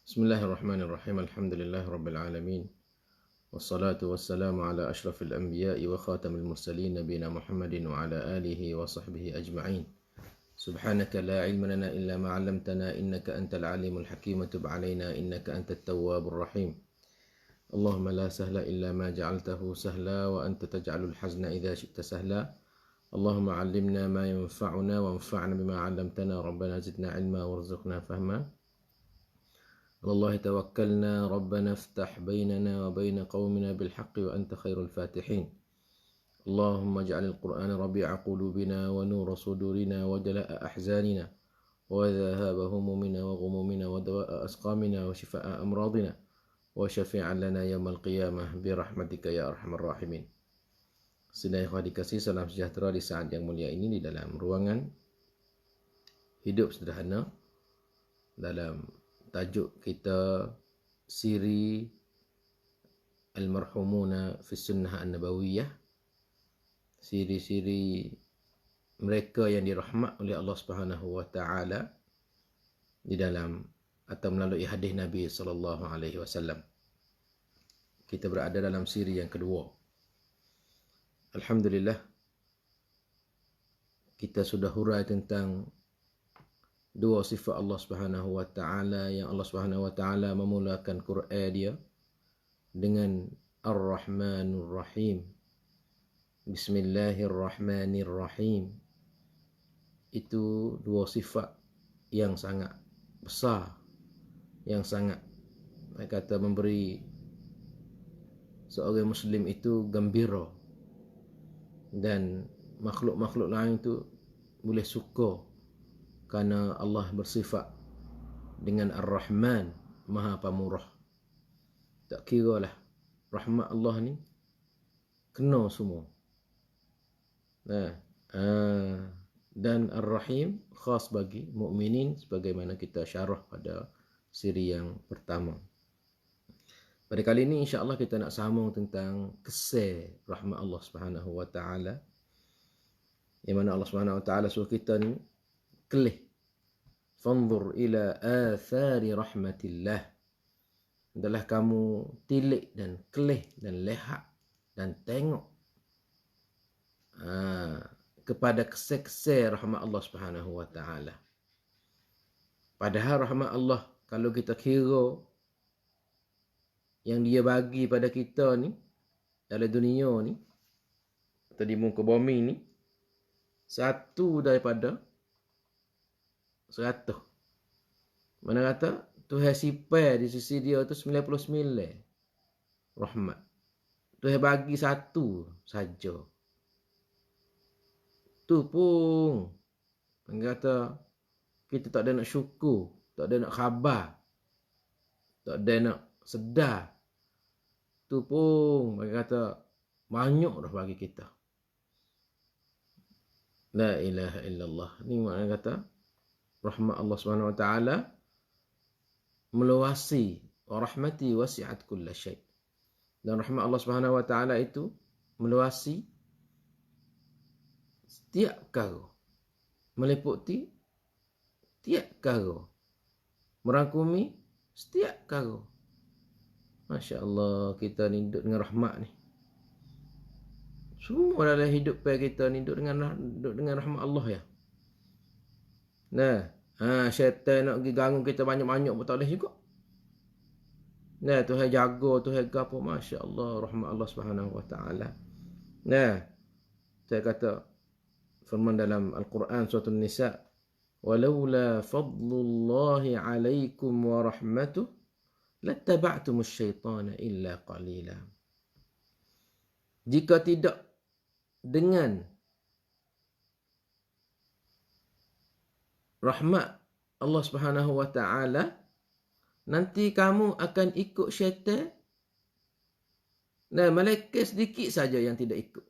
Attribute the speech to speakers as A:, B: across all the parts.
A: Bismillahirrahmanirrahim. Alhamdulillah rabbil alamin. Wassalatu wassalamu ala ashrafil anbiya'i wa khatamil mursalin nabiyina Muhammadin wa ala alihi wa sahbihi ajma'in. Subhanaka la ilma lana illa ma 'allamtana innaka antal alimul hakim. Tub 'alaina innaka antat tawwabur rahim. Allahumma la sahla illa ma ja'altahu sahla wa anta taj'alul hazna idza syi'ta sahla. Allahumma 'allimna ma yanfa'una wanfa'na bima 'allamtana. Rabbana zidna 'ilma warzuqna fahma. على الله توكلنا ربنا افتح بيننا وبين قومنا بالحق وأنت خير الفاتحين. اللهم اجعل القرآن ربيع قلوبنا ونور صدورنا وجلاء أحزاننا وذهاب همومنا وغمومنا ودواء أسقامنا وشفاء أمراضنا وشفيعا لنا يوم القيامة برحمتك يا أرحم الراحمين. Sidang ikhwah dikasihi, salam sejahtera di saat yang mulia ini di dalam ruangan hidup sederhana dalam tajuk kita siri Al-Marhumuna fi Sunnah An-Nabawiyah, siri-siri mereka yang dirahmat oleh Allah Subhanahu wa taala di dalam atau melalui hadis Nabi sallallahu alaihi wasallam. Kita berada dalam siri yang kedua. Alhamdulillah, kita sudah hurai tentang dua sifat Allah Subhanahu wa taala yang Allah Subhanahu wa taala memulakan Quran dia dengan Ar-Rahmanur Rahim. Bismillahirrahmanirrahim. Itu dua sifat yang sangat besar, yang sangat kata memberi seorang muslim itu gembira, dan makhluk-makhluk lain itu boleh suka kerana Allah bersifat dengan Ar-Rahman, Maha Pemurah. Tak kira lah rahmat Allah ni kena semua. Dan Ar-Rahim khas bagi mukminin sebagaimana kita syarah pada siri yang pertama. Pada kali ini insya-Allah kita nak sambung tentang kesal rahmat Allah Subhanahu wa taala. Yang mana Allah Subhanahu wa taala suruh kita ni kelih. Fanzur ila athari rahmatillah. Adalah kamu tilik dan kelih dan lihat dan tengok kepada kesal-kesal rahmat Allah Subhanahu wa taala. Padahal rahmat Allah, kalau kita kira yang dia bagi pada kita ni dalam dunia ni atau di muka bumi ni, satu daripada 100. Mana kata Tuhan sifat di sisi dia tu 99 rahmat. Tuhan bagi satu saja. Tu pun kata kita tak ada nak syukur, tak ada nak khabar, tak ada nak sedar. Tu pun kata banyak dah bagi kita. La ilaha illallah. Ni makna kata rahmat Allah Subhanahu wa taala meluasi, wa rahmati wasi'at kulla syai'. Dan rahmat Allah Subhanahu wa taala itu meluasi setiap perkara, meliputi setiap perkara, merangkumi setiap perkara. Masya-Allah, kita ni hidup dengan rahmat ni. Semua dalam hidup kita ni hidup dengan rahmat Allah ya. Syaitan nak pergi ganggu kita banyak-banyak pun tak boleh juga. Tuhan jaga, Tuhan apa, masya-Allah, rahmat Allah Subhanahu wa taala. Saya kata firman dalam Al-Quran surah An-Nisa, "Walaula fadlullahi 'alaikum wa rahmatuhu lattaba'tumus syaitana illa qalila." Jika tidak dengan rahmat Allah Subhanahu wa taala, nanti kamu akan ikut syaitan. Malaikat sedikit saja yang tidak ikut.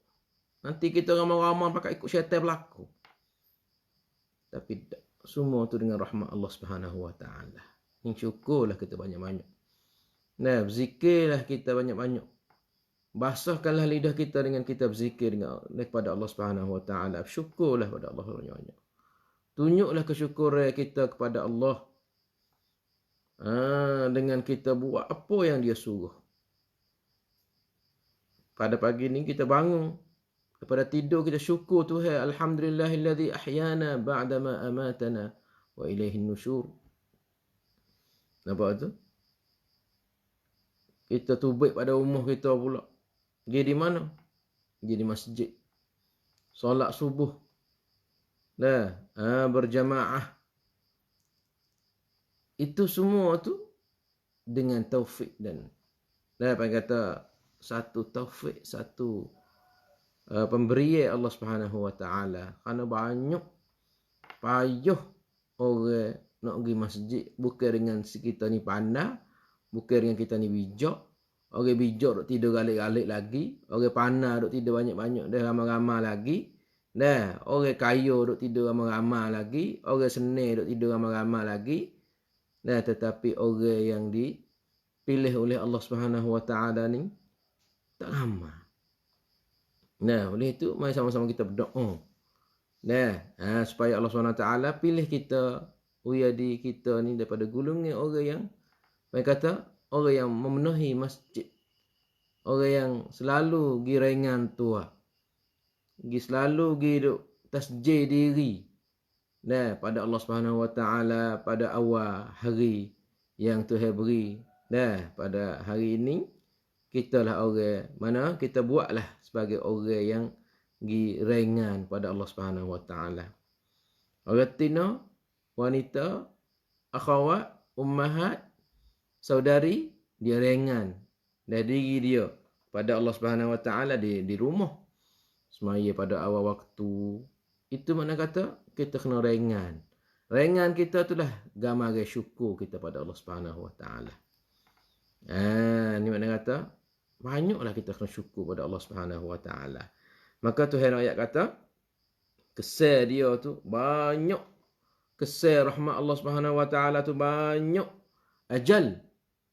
A: Nanti kita ramai-ramai pakai ikut syaitan berlaku. Tapi semua tu dengan rahmat Allah Subhanahu wa taala. Ni syukurlah kita banyak-banyak. Berzikirlah kita banyak-banyak. Basahkanlah lidah kita dengan kita berzikir kepada Allah Subhanahu wa taala. Syukurlah pada Allah banyak-banyak. Tunjuklah kesyukuran kita kepada Allah. dengan kita buat apa yang dia suruh. Pada pagi ni kita bangun, daripada tidur kita syukur Tuhan, alhamdulillahillazi ahyana ba'dama amatana wa ilaihin nusyur. Nampak tu? Kita tubik pada rumah kita pula. Dia di mana? Dia di masjid. Solat subuh. Dah, berjamaah. Itu semua tu dengan taufik dan apa yang kata satu taufik, satu pemberian Allah Subhanahu wa taala. Kerana banyak payah orang nak pergi masjid bukan dengan kita ni pandai, bukan dengan kita ni bijak. Orang bijak duk tidur galik-galik lagi, orang pandai duk tidur banyak-banyak dah ramai-ramai lagi. Dah, orang kaya duk tidur ramai-ramai lagi, orang senang duk tidur ramai-ramai lagi. Dah, tetapi orang yang dipilih oleh Allah Subhanahu wa taala ni tak ramai. Nah, oleh itu mari sama-sama kita berdoa. Nah, supaya Allah Subhanahu wa taala pilih kita, uyadi kita ni daripada golongan orang yang kata orang yang memenuhi masjid. Orang yang selalu gi rengan tua. Selalu gi duk tasjih diri. Nah, pada Allah Subhanahu wa taala pada awal hari yang Tuhan beri. Nah, pada hari ini kita lah orang mana kita buatlah sebagai orang yang gi rengan pada Allah Subhanahu wa taala. Orang tina, wanita, akhwat, ummahat, saudari, dia rengan dari diri dia pada Allah Subhanahu wa taala di rumah. Semaya pada awal waktu. Itu makna kata kita kena rengan. Rengan kita itulah gambar syukur kita pada Allah Subhanahu wa taala. Ni makna kata banyaklah kita kena syukur pada Allah Subhanahu wa taala. Maka Tuhan ayat kata kesal dia tu banyak. Kesal rahmat Allah Subhanahu wa taala tu banyak. Ajal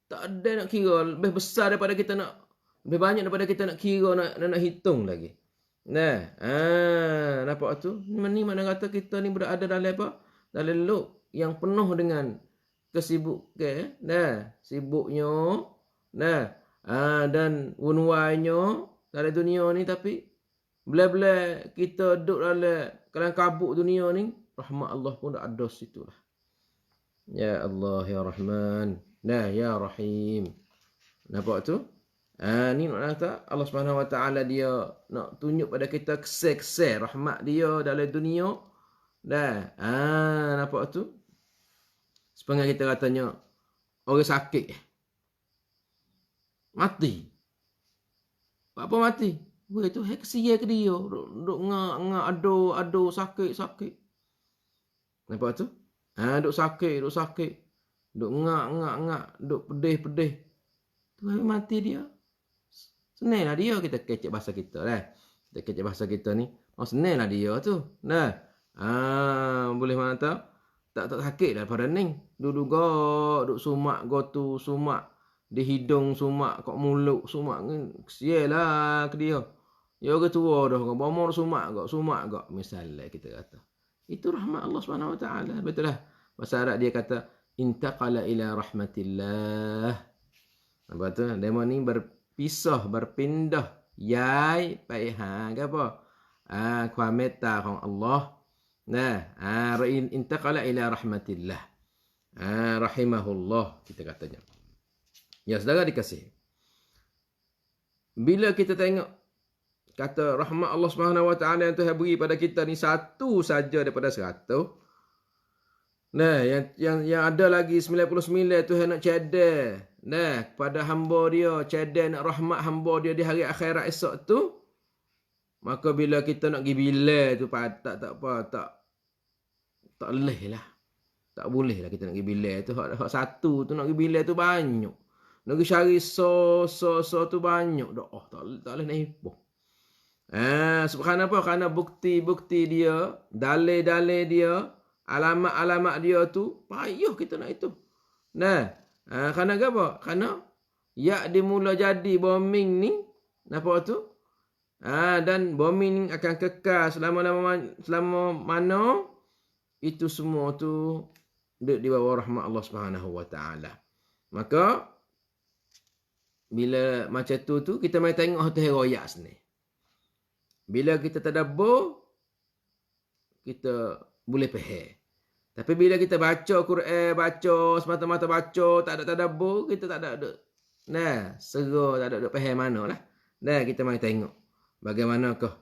A: tak ada nak kira, lebih besar daripada kita nak, lebih banyak daripada kita nak kira, nak hitung lagi. Nah, nampak tu? Ni mana kata kita ni berada dalam apa? Dalam luk yang penuh dengan kesibukan, nah, sibuknya, nah, dan unwainya dalam dunia ni, tapi bila-bila kita duduk dalam kelam kabut dunia ni, rahmat Allah pun tak ada situ lah. Ya Allah, Ya Rahman. Nah, Ya Rahim. Nampak tu? Ni nak kata Allah Subhanahu wa taala dia nak tunjuk pada kita kesal-kesal rahmat dia dalam dunia. Dah. Nampak tu? Sepengah kita katanya orang sakit mati. Apa mati? Weh tu kesian ke dia. Duk ngak ado sakit. Nampak tu? Duk sakit. Duk ngak, duk pedih. Tu mati dia. Senanglah dia kita kecek bahasa kita lah. Kita kecek bahasa kita ni. Senanglah dia tu. Nah. Boleh mana tahu? Tak sakit dah pada ni. Duduk sumak gotu, sumak di hidung, sumak kat mulut, sumak ni. Kesianlah ke dia. Ya ke tua dah. Bomor sumak gak. Misalnya kita kata. Itu rahmat Allah Subhanahu wa taala. Betul lah. Bahasa Arab dia kata intaqala ila rahmatillah. Apa tu? Demo ni berpindah. Yai pai ke apa? Kuat metaของ Allah. Nah, intaqala ila rahmatillah. Rahimahullah kita katanya. Ya saudara dikasih. Bila kita tengok kata rahmat Allah Subhanahu wa taala yang Tuhan beri pada kita ni satu saja daripada 100. Nah, yang ada lagi 99 Tuhan nak cadar. Nah, kepada hamba dia, cadar nak rahmat hamba dia di hari akhirat esok tu. Maka bila kita nak pergi bila tu tak leh lah. Tak boleh lah kita nak pergi bila tu. Hak satu tu nak pergi bila tu banyak. Nak pergi cari so tu banyak dah. Tak boleh nak hipoh. Subhanallah apa? Kerana bukti-bukti dia, dalil-dalil dia, alamat-alamat dia tu payah kita nak itu. Nah, kerana apa? Kerana dimula jadi bombing ni, apa tu? Dan bombing ni akan kekal selama mana itu semua tu di bawah rahmat Allah Subhanahu wa taala. Maka bila macam tu kita mai tengok hati royak sini. Bila kita tadabbur, kita boleh faham. Tapi bila kita baca Quran, baca semata-mata baca, tak ada tadabbur, kita tak ada sera, tak ada faham manalah. Kita mai tengok bagaimanakah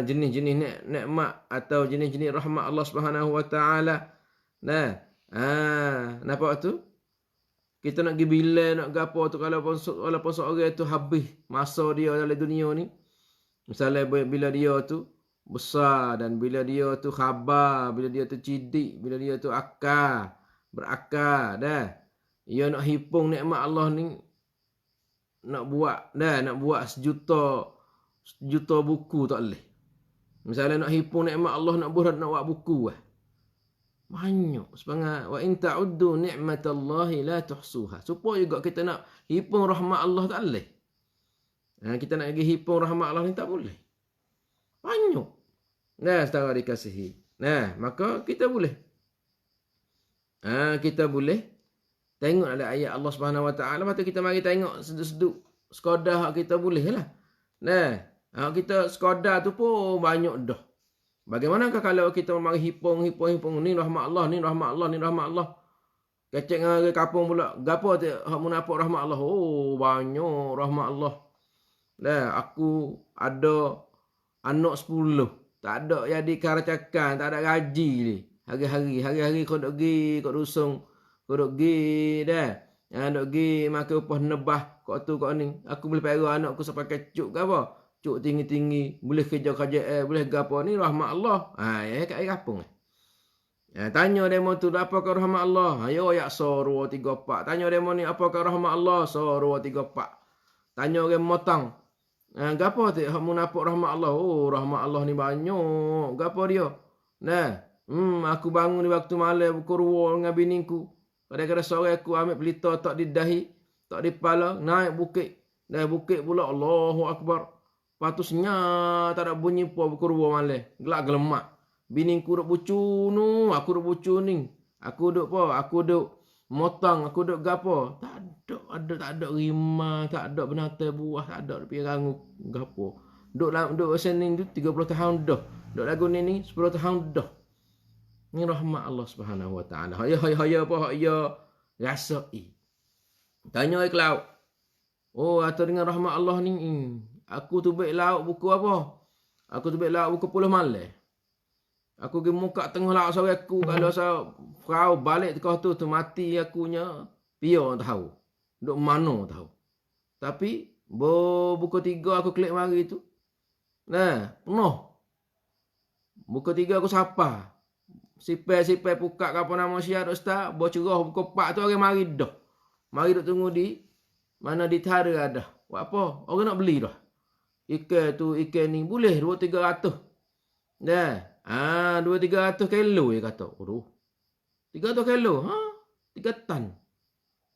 A: jenis-jenis nikmat atau jenis-jenis rahmat Allah Subhanahu Wa Taala. Nampak tu? Kita nak pergi bila nak gapo tu kalau seorang tu habis masa dia dalam dunia ni. Misalnya bila dia tu besar dan bila dia tu khabar, bila dia tu cidik, bila dia tu berakal Ia nak hipung nikmat Allah ni nak buat sejuta buku tak boleh. Misalnya nak hipung nikmat Allah nak buat buku banyak sebenarnya. Wa in ta'uddu ni'matallahi la tuhsuha. Supaya juga kita nak hipung rahmat Allah tak boleh. Kita nak pergi hipung rahmat Allah ni tak boleh. Banyak. Setara dikasihi. Maka kita boleh. Kita boleh tengok ada ayat Allah Subhanahu Wa Taala. Lepas tu kita mari tengok seduk-seduk. Sekadar kita boleh lah. Kita sekadar tu pun banyak dah. Bagaimanakah kalau kita mari hipung ni rahmat Allah, ni rahmat Allah, ni rahmat Allah. Kecek dengan kapung pula. Gapo tu hak munafik rahmat Allah? Oh, banyak rahmat Allah. Aku ada anak 10. Tak ada jadi karacakan, tak ada gaji ni. Hari-hari kau dok pergi, kau rusung, kau dok pergi dok pergi makan upah nebah kau tu kau ni. Aku boleh pera anakku sampai kecuk ke apa? Cuk tinggi-tinggi, boleh kerja boleh gapo ni rahmat Allah. Kat air kapung. Tanya demo tu apakah rahmat Allah? Ayo yak sorwa 34. Tanya demo ni apakah rahmat Allah? Sorwa 34. Tanya orang motang. Gapo tu hak munafik rahmat Allah? Oh, rahmat Allah ni banyak. Gapo dia? Aku bangun di waktu malam berkurwa dengan biningku. Kadang-kadang sore aku ambil pelita tak di dahi, tak di kepala, naik bukit. Bukit pula Allahu Akbar. Patusnya tak ada bunyi pun berkurwa malam. Gelak gelemak. Biningku duk bucu aku duk bucu ni. Aku duk motang, aku duk gapo. Tak ada rimah, tak ada binatang buah, tak ada pirangu gapo. Duk sini tu 30 tahun dah. Duk lagu ni 10 tahun dah. Ni rahmat Allah Subhanahu Wa Taala. Haya apa hak ya rasai. Tanya ai laut. Oh, atau dengan rahmat Allah ni. Aku tu baik laut buku apa? Aku tu baik laut buku 10 malam. Aku pergi muka tengah laut sore aku. Kalau saya perahu balik tekah tu mati akunya. Pia tahu. Duk mana tahu. Tapi buku 3 aku klik mari tu. Penuh. Buku 3 aku sapa. Sipai pukat apa nama syiar ustaz. Cerah buku 4 tu orang mari dah. Mari duk tunggu di mana di Tara ada. Buat apa? Orang nak beli dah. Ikan ni boleh 2-300. 2-300 kilo dia kata. 300 kilo. 3 tan.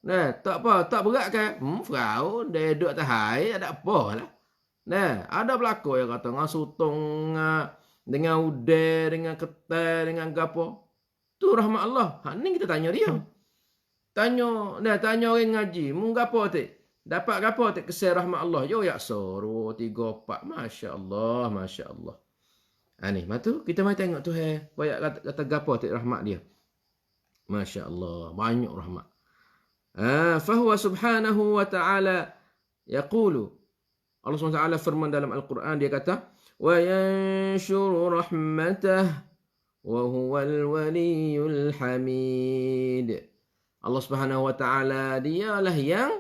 A: Tak apa, tak berat kan? Frau, dia duduk atas air, ada apa lah. Ada pelakon yang kata, dengan sutong, dengan udai, dengan ketai, dengan gapo. Tu rahmat Allah. Ni kita tanya dia. Tanya orang ngaji, gapo tu? Dapat gapo tu kesal rahmat Allah? Yo yak soro 34. Masya-Allah, masya-Allah. Ni, matu kita mai tengok tu kata gapo tu rahmat dia. Masya-Allah, banyak rahmat. Fahuwa subhanahu wa ta'ala yaqulu. Allah SWT firman dalam Al-Quran, dia kata, wa yanshuru rahmatah wa huwal waliyul hamid. Allah Subhanahu wa ta'ala dialah yang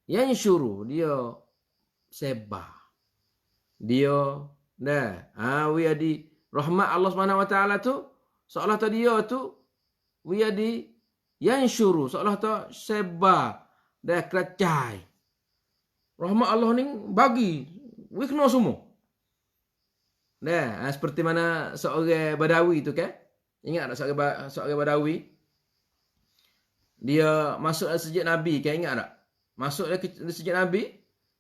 A: yanshuru, dia sebar. Dia wiyadi rahmat Allah Subhanahu wa ta'ala tu seolah tu dia tu wiyadi yanshuru, seolah tu sebar dan keracai. Rahmat Allah ni bagi wikno semua. Seperti mana seorang Badawi tu kan? Ingat tak seorang Badawi? Dia masuk dalam masjid Nabi kan, ingat tak? Masuk dalam masjid Nabi,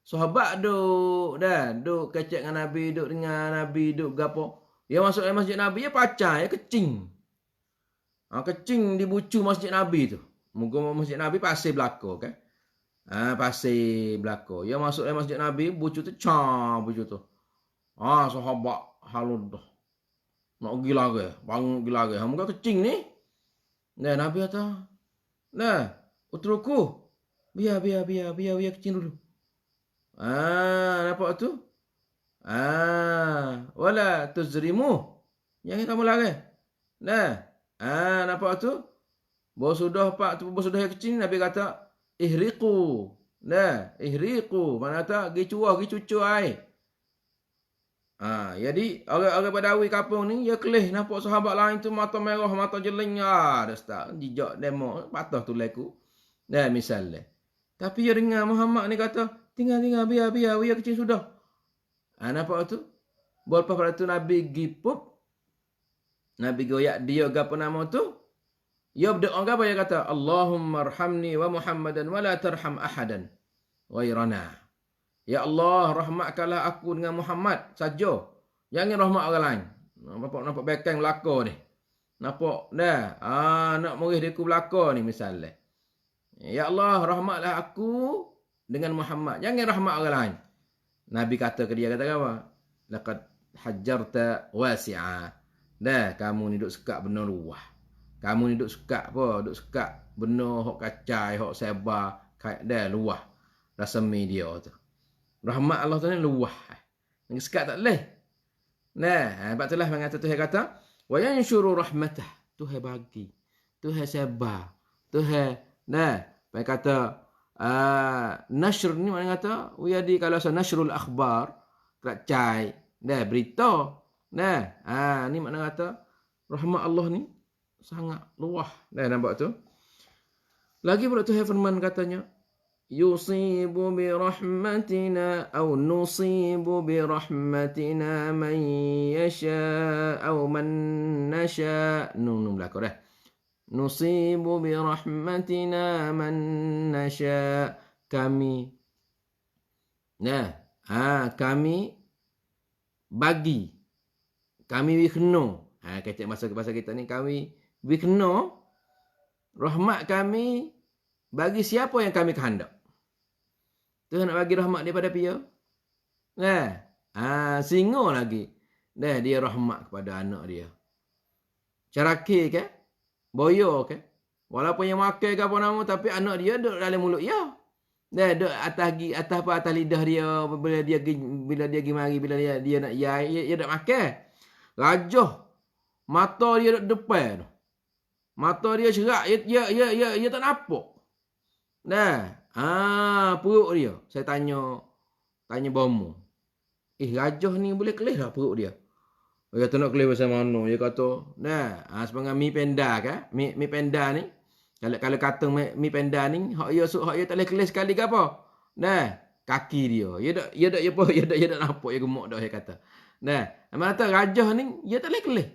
A: sahabat duk kecek dengan Nabi, duk dengan Nabi, duk gapo. Dia masuk dalam masjid Nabi, dia pacai, dia kecing. Kecing di bucu Masjid Nabi tu. Muka Masjid Nabi pasir belaka kan. Pasir belaka. Ya masuk dalam Masjid Nabi, bucu tu bucu tu. Sahabat halud dah. Nak gila ke? Bang gila ke? Muka kecing ni. Nah, Nabi kata, "Nah, utruku. Biar kecing dulu." Nampak tu? Wala tuzrimu. Jangan kamu lari. Nah, nampak tu? Baru sudah kecing, Nabi kata, ihriqu. Nah, ihriqu. Mana kata, gi cucur air. Jadi orang Badawi kampung ni, dia kelih nampak sahabat lain tu mata merah, mata jeling. Dah start. Jijak demo, patah tu leku. Nah, misalnya. Tapi dia dengar Muhammad ni kata, tinggal, biar kecing sudah. Nampak tu? Lepas pada tu Nabi gipup. Nabi goyak dia apa nama tu? Dia berdoa apa dia kata? Allahumma arhamni wa Muhammadan wa la tarham ahadan ghairana. Ya Allah, rahmatkanlah aku dengan Muhammad saja. Jangan rahmat orang lain. Nampak bekang belaka ni. Nampak dah. Nak murih dia ku belaka ni misalnya. Ya Allah, rahmatlah aku dengan Muhammad. Jangan rahmat orang lain. Nabi kata ke dia, kata apa? Laqad hajjarta wasi'a. Dah, kamu ni duk sekak benda luah. Kamu ni duk sekak apa? Duk sekak benda hok kacai, hok sebar. Dah, luah. Rasmi dia tu. Rahmat Allah tu ni luah. Yang sekat tak boleh. Nah, sebab itulah mengata Tuhan kata, wa yanshuru rahmatah. Tuhan bagi. Tuhan sebar. Tuhan, nah, dia kata, nashr ni mana kata, jadi kalau nashrul akhbar, kacai, dah berita. Nah, ni makna kata, rahmat Allah ni sangat luah. Dah nampak tu. Lagi pula Tuhan firman katanya, yusibu bi rahmatina aw nusibu bi rahmatina man yasha aw man nasha. Belakang dah. Nusibu bi rahmatina man nasha. Kami. Nah, kami bagi. Kami wikno. Kata bahasa kita ni, kami wikno. Rahmat kami bagi siapa yang kami kehendak. Tuhan nak bagi rahmat daripada dia. Singa lagi. Dia rahmat kepada anak dia. Caraki ke? Boyo ke? Walaupun yang makan ke apa nama, tapi anak dia duduk dalam mulut dia. Duduk atas lidah dia bila dia pergi mari, bila dia nak dia nak makan. Gajah mata dia duduk depan tu. Mata dia cerak, dia tak nampak. Perut dia. Saya tanya bomo. Gajah ni boleh kelih tak perut dia? Dia kata nak kelih macam mana? Dia kata, sebenarnya mi penda kan? Mi penda ni. Kalau kata mi penda ni, hak dia tak boleh kelih sekali ke apa? Kaki dia. Dia tak nampak, dia gemuk dah, dia kata. Mana kata gajah ni, dia tak boleh kelih.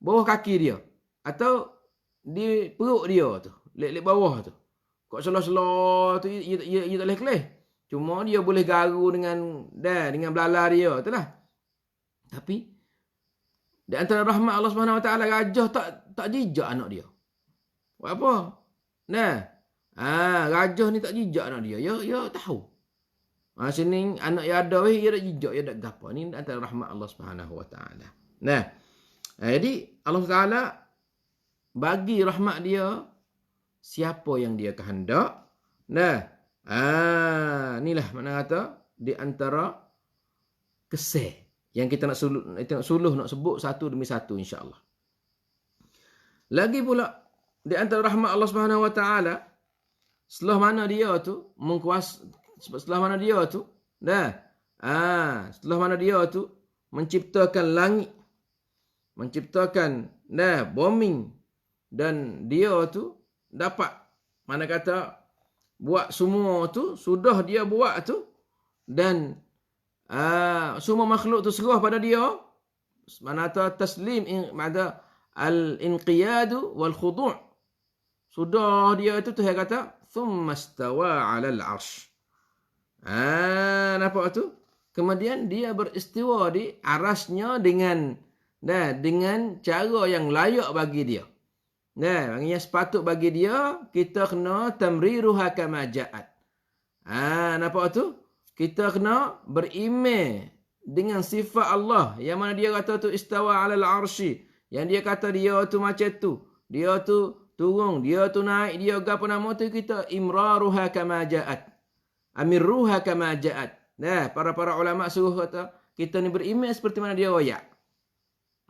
A: Bawah kaki dia. Atau di perut dia tu. Lek bawah tu. Kok selah-selah tu, dia tak boleh kelih. Cuma dia boleh garu dengan belala dia. Itulah. Tapi, di antara rahmat Allah SWT, gajah tak jijak anak dia. Buat apa? Gajah ni tak jijak anak dia. Dia tahu. Sini anak yang ada, dia tak jijak, dia tak gapa. Ni antara rahmat Allah SWT. Jadi, Allah SWT bagi rahmat dia siapa yang dia kehendak. Inilah makna kata di antara kesih yang kita nak suluh nak sebut satu demi satu insya-Allah. Lagi pula di antara rahmat Allah Subhanahu Wa Taala, setelah mana dia tu menciptakan langit, menciptakan bumi, dan dia tu dapat mana kata buat semua tu, sudah dia buat tu, dan semua makhluk tu serah pada dia. Mana kata taslim, ada al-inqiyadu wal khudu'. Sudah dia tu Tuhan kata thumma istawa 'alal 'arsy. Nampak tu? Kemudian dia beristiwa di arasnya dengan cara yang layak bagi dia. Nah, maknanya sepatut bagi dia kita kena tamriruha kama ja'at. Nampak tu? Kita kena beriman dengan sifat Allah yang mana dia kata tu istawa 'alal arsy. Yang dia kata dia tu macam tu. Dia tu turun, dia tu naik, dia apa nama tu kita imraruha kama ja'at. Amirruha kama ja'at. Nah, para ulama suruh kata kita ni beriman seperti mana dia royak.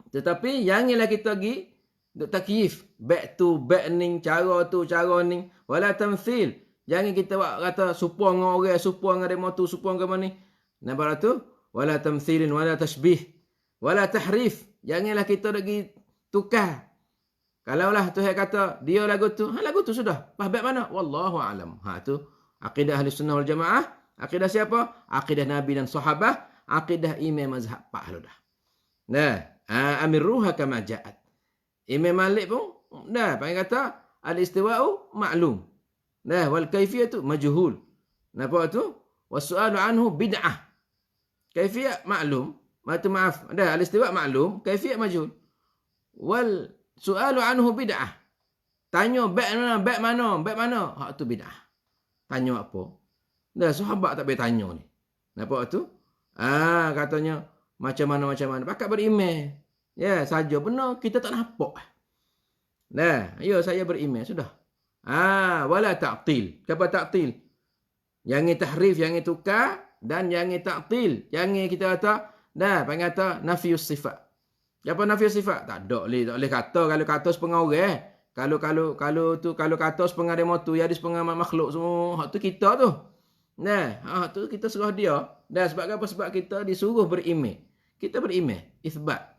A: Tetapi janganlah kita pergi duk takyif, back to back ning, cara tu, cara ning, wala tamthil. Jangan kita buat kata serupa dengan orang, serupa dengan demo tu, serupa dengan mana ni. Nampak tu? Wala tamthilin, wala tashbih, wala tahrif. Janganlah kita pergi tukar. Kalaulah Tuhan kata dia lagu tu sudah. Pas baik mana? Wallahu alam. Tu akidah ahli sunnah wal jamaah. Akidah siapa? Akidah Nabi dan sahabat. Akidah imam mazhab Pak Haludah. Nah, amirruha kama ja'at. Imam Malik pun panggil kata al-istiwa'u ma'lum. Wal kaifiyatu majhul. Nampak tu? Was-su'alu anhu bid'ah. Kaifiyat ma'lum. Maaf. Al-istiwa' ma'lum, kaifiyat majhul. Wal su'alu anhu bid'ah. Tanya baik mana? Hak tu bid'ah. Tanya apa? Sahabat tak boleh tanya ni. Nampak tu? Katanya macam mana. Pakat beriman. Ya, saja benar kita tak nampak. Saya beriman sudah. Wala ta'til. Apa ta'til? Jangan tahrif, jangan tukar dan jangan ta'til. Jangan kita kata panggil kata nafius sifat. Apa nafius sifat? Tak boleh kata kalau kata setengah orang. Kalau kata setengah demo tu, ya di setengah makhluk semua. Hak tu kita tu. Tu kita suruh dia. Sebab apa? Sebab kita disuruh beriman. Kita beriman, isbat.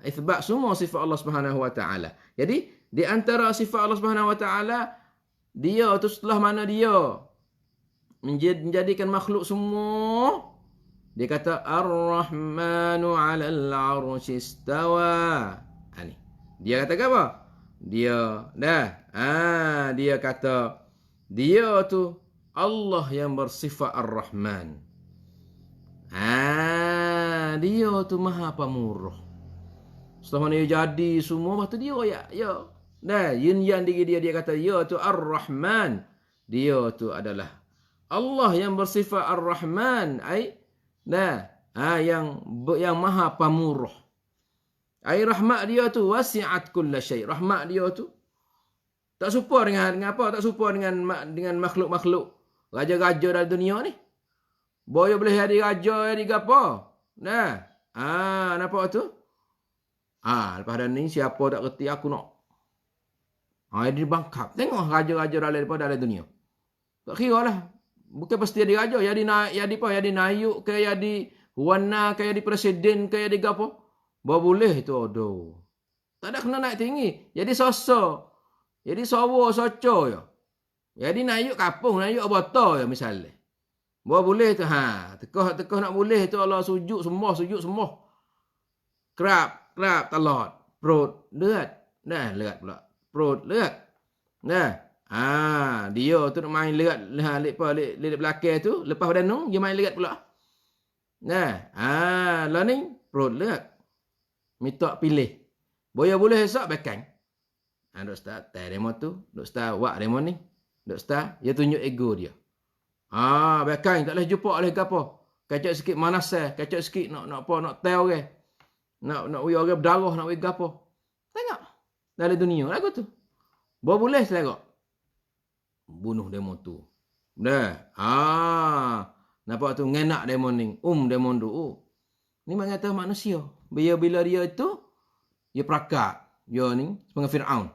A: Isbat semua sifat Allah Subhanahu Wa Taala. Jadi di antara sifat Allah Subhanahu Wa Taala, dia tu setelah mana dia menjadikan makhluk semua, dia kata Ar-Rahmanu 'alal 'arsy istawa. Ni. Dia kata apa? Dia kata dia tu Allah yang bersifat Ar-Rahman. Dia tu Maha Pemurah. Setelah mana dia jadi semua, lepas tu dia yin yang diri dia kata dia tu Ar-Rahman. Dia tu adalah Allah yang bersifat Ar-Rahman, yang Maha Pemurah. Rahmat dia tu wasi'at kulla syai'. Rahmat dia tu tak serupa dengan apa? Tak serupa dengan makhluk-makhluk raja-raja dalam dunia ni. Boyo boleh jadi raja, jadi apa? Nampak tu? Lepas dah ni siapa tak reti aku nak. Dia bangkap. Tengok raja-raja dalam dunia. Tak kira lah. Bukan pasti jadi raja. Jadi nayuk ke, jadi wana ke, jadi presiden ke, jadi apa. Boleh tu. Tak ada kena naik tinggi. Jadi sosok. Jadi sawo soco ya. Jadi nayuk kapung, nayuk abata ya misalnya. Boleh tu. Tekah nak boleh tu Allah sujud semua. Kerap, talat. Perut, lehat. Lehat pula. Perut, lehat. Dia tu nak main lehat. Lehat belakang tu. Lepas pada nung, dia main lehat pula. Lah ni, perut, lehat. Minta pilih. Boleh esok, bekang. Duk start, demo tu. Duk start, wak demo ni. Duk start, dia tunjuk ego dia. Bekang, tak boleh jumpa oleh apa. Kacau sikit manasah. Kacau sikit nak tell orang. Nak uya orang berdarah, nak uya apa. Tengok. Dalam dunia, lagu tu. Boleh selera. Bunuh demo tu. Nampak tu, ngenak demo ni. Demo tu. Ni mengatakan manusia. Bila dia itu, dia perakak. Dia ni, sebagai Fir'aun.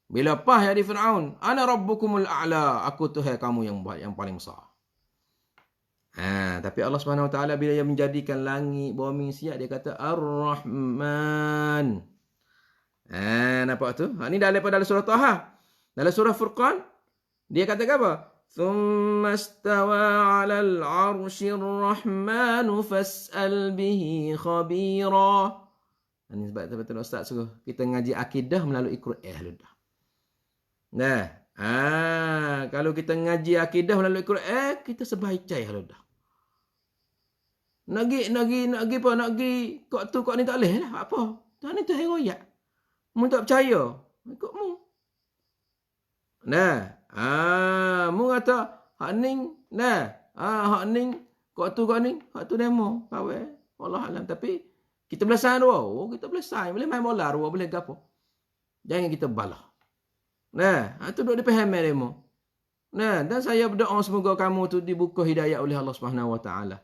A: Bila pah jadi Fir'aun. Ana rabbukumul a'la. Aku Tuhan kamu yang paling besar. Tapi Allah Subhanahu Wa Taala bila dia menjadikan langit, bumi siap, dia kata Ar-Rahman. Nampak tu? Ni daripada surah Taha. Dalam surah Furqan, dia kata apa? Thumma istawa 'alal 'arsyir rahmanu fas'al bihi khabira. Ini sebab betul Ustaz suruh kita ngaji akidah melalui Quran. Kalau kita ngaji akidah melalui Quran, kita sebaik cai haludah. Nak pergi kok tu kok ni tak boleh lah. Apa? Tuhan ni tu heroyak. Mu tak percaya. Ikut mu. Nah, mu kata hak ning, nah, hak ning kau tu demo, kawe. Wallah alam. Tapi kita boleh sign dua. Oh, kita boleh sign, boleh main bola dua, boleh gapo. Jangan kita balah. Nah, itu duk dipahami demo. Nah, dan saya berdoa semoga kamu tu dibuka hidayah oleh Allah Subhanahu Wa Taala.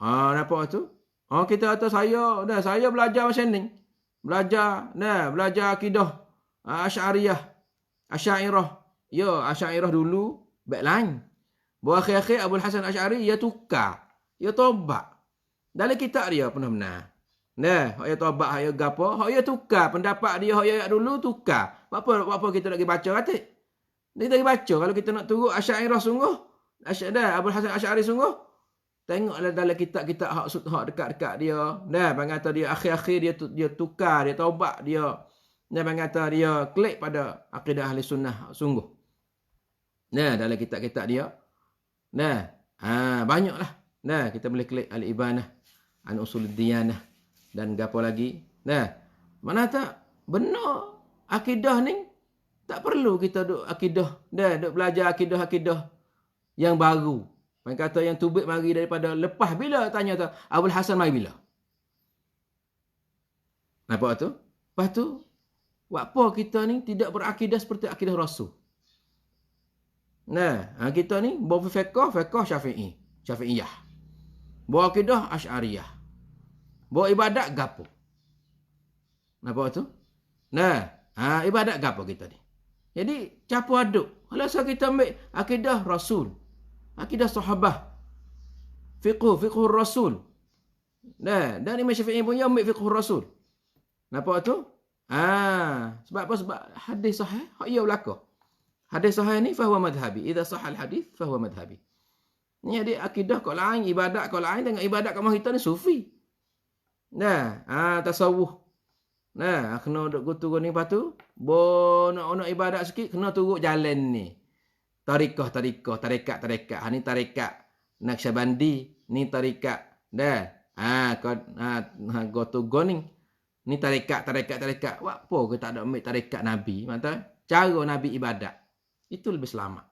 A: Nampak tu? Kita kata saya belajar macam ni. Belajar akidah Asy'ariyah. Ya, Asy'ariyah dulu baik lain. Bawa akhir-akhir Abul Hasan Asy'ari ia tukar. Ia tobat. Dalam kitab dia benar-benar. Nah, hak ia tobat, hak ia gapo, hak ia tukar pendapat dia, hak ia dulu tukar. Apa kita nak pergi baca kata? Dia tak baca kalau kita nak turut Asy'ariyah sungguh. Abul Hasan Asy'ari sungguh. Tengoklah dalam kitab-kitab hak dekat-dekat dia. Nah, bang kata dia akhir-akhir dia tukar, dia taubat dia. Nah, bang kata dia klik pada akidah ahli sunnah sungguh. Nah, dalam kitab-kitab dia. Nah, banyaklah. Nah, kita boleh klik Al-Ibanah an Usuluddin Diyanah dan gapo lagi. Nah, mana tak benar akidah ni tak perlu kita duk akidah, duk belajar akidah yang baru. Mereka kata yang tubik mari daripada lepas bila tanya tu Abul Hasan mari bila. Nampak tu? Lepas tu apa kita ni tidak berakidah seperti akidah Rasul. Nah, kita ni bawa fiqh Syafi'iyah. Bawa akidah Asy'ariyah. Bawa ibadat gapo. Nampak tu? Nah, ibadat gapo kita ni. Jadi campur aduk. Kalau kita ambil akidah Rasul, akidah sahabah, fiqh Rasul. Nah, dan Imam Syafi'i punya ambil fiqh Rasul. Nampak tu? Sebab apa? Sebab hadis sahih, hak ia berlaku. Hadis sahih ni fahuwa madhhabi. Idza sahal hadis fahuwa madhhabi. Ni ada akidah kau lain, ibadat kau lain, dengan ibadat kau kita ni sufi. Nah, tasawuf. Nah, kena duk turun ni lepas tu, nak ibadat sikit kena turun jalan ni. Tarekat. Ni tarekat Naqsyabandi, ni tarekat. Dah. Go to go ni. Ni tarekat. Apa ke tak ada ambil tarekat Nabi? Mata cara Nabi ibadat. Itu lebih selamat.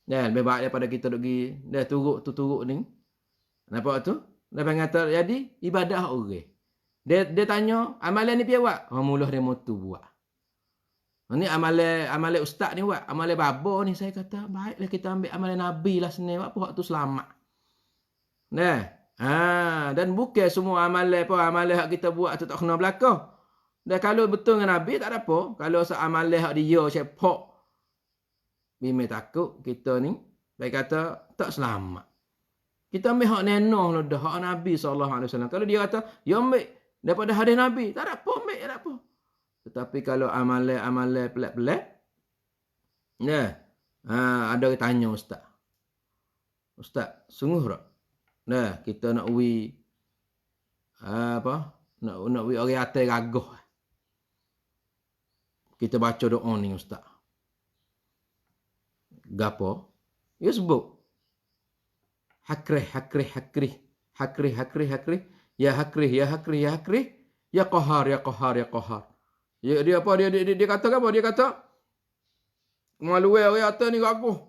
A: Lebih baik daripada kita pergi dah turuk ni. Nampak tu? Dah kata jadi ibadah orang. Dia tanya, amalan ni piye buat? Mula dia motu buat. Ni amalan ustaz ni buat, amalan babo ni saya kata baiklah kita ambil amalan Nabi lah sini. Apa hak tu selamat. Nah, dan bukan semua amalan hak kita buat tu tak kena berlaku. Dan kalau betul dengan Nabi tak ada apa. Kalau amalan hak dia cepak bimi takut kita ni baik kata tak selamat. Kita ambil hak nenoh lah dah, hak Nabi SAW. Kalau dia kata, ya ambil daripada hadis Nabi, tak ada apa, ambil, tak ada apa. Tetapi kalau amalan pelik-pelik, ada yang tanya Ustaz, sungguh tak? Kita nak nak orang atas gagah. Kita baca doa ni Ustaz. Gapo? Ya sebut. Hakrih. Ya hakrih. Ya qahar. Ya dia apa? Dia kata apa? Dia kata maluai orang atas ni gaguh.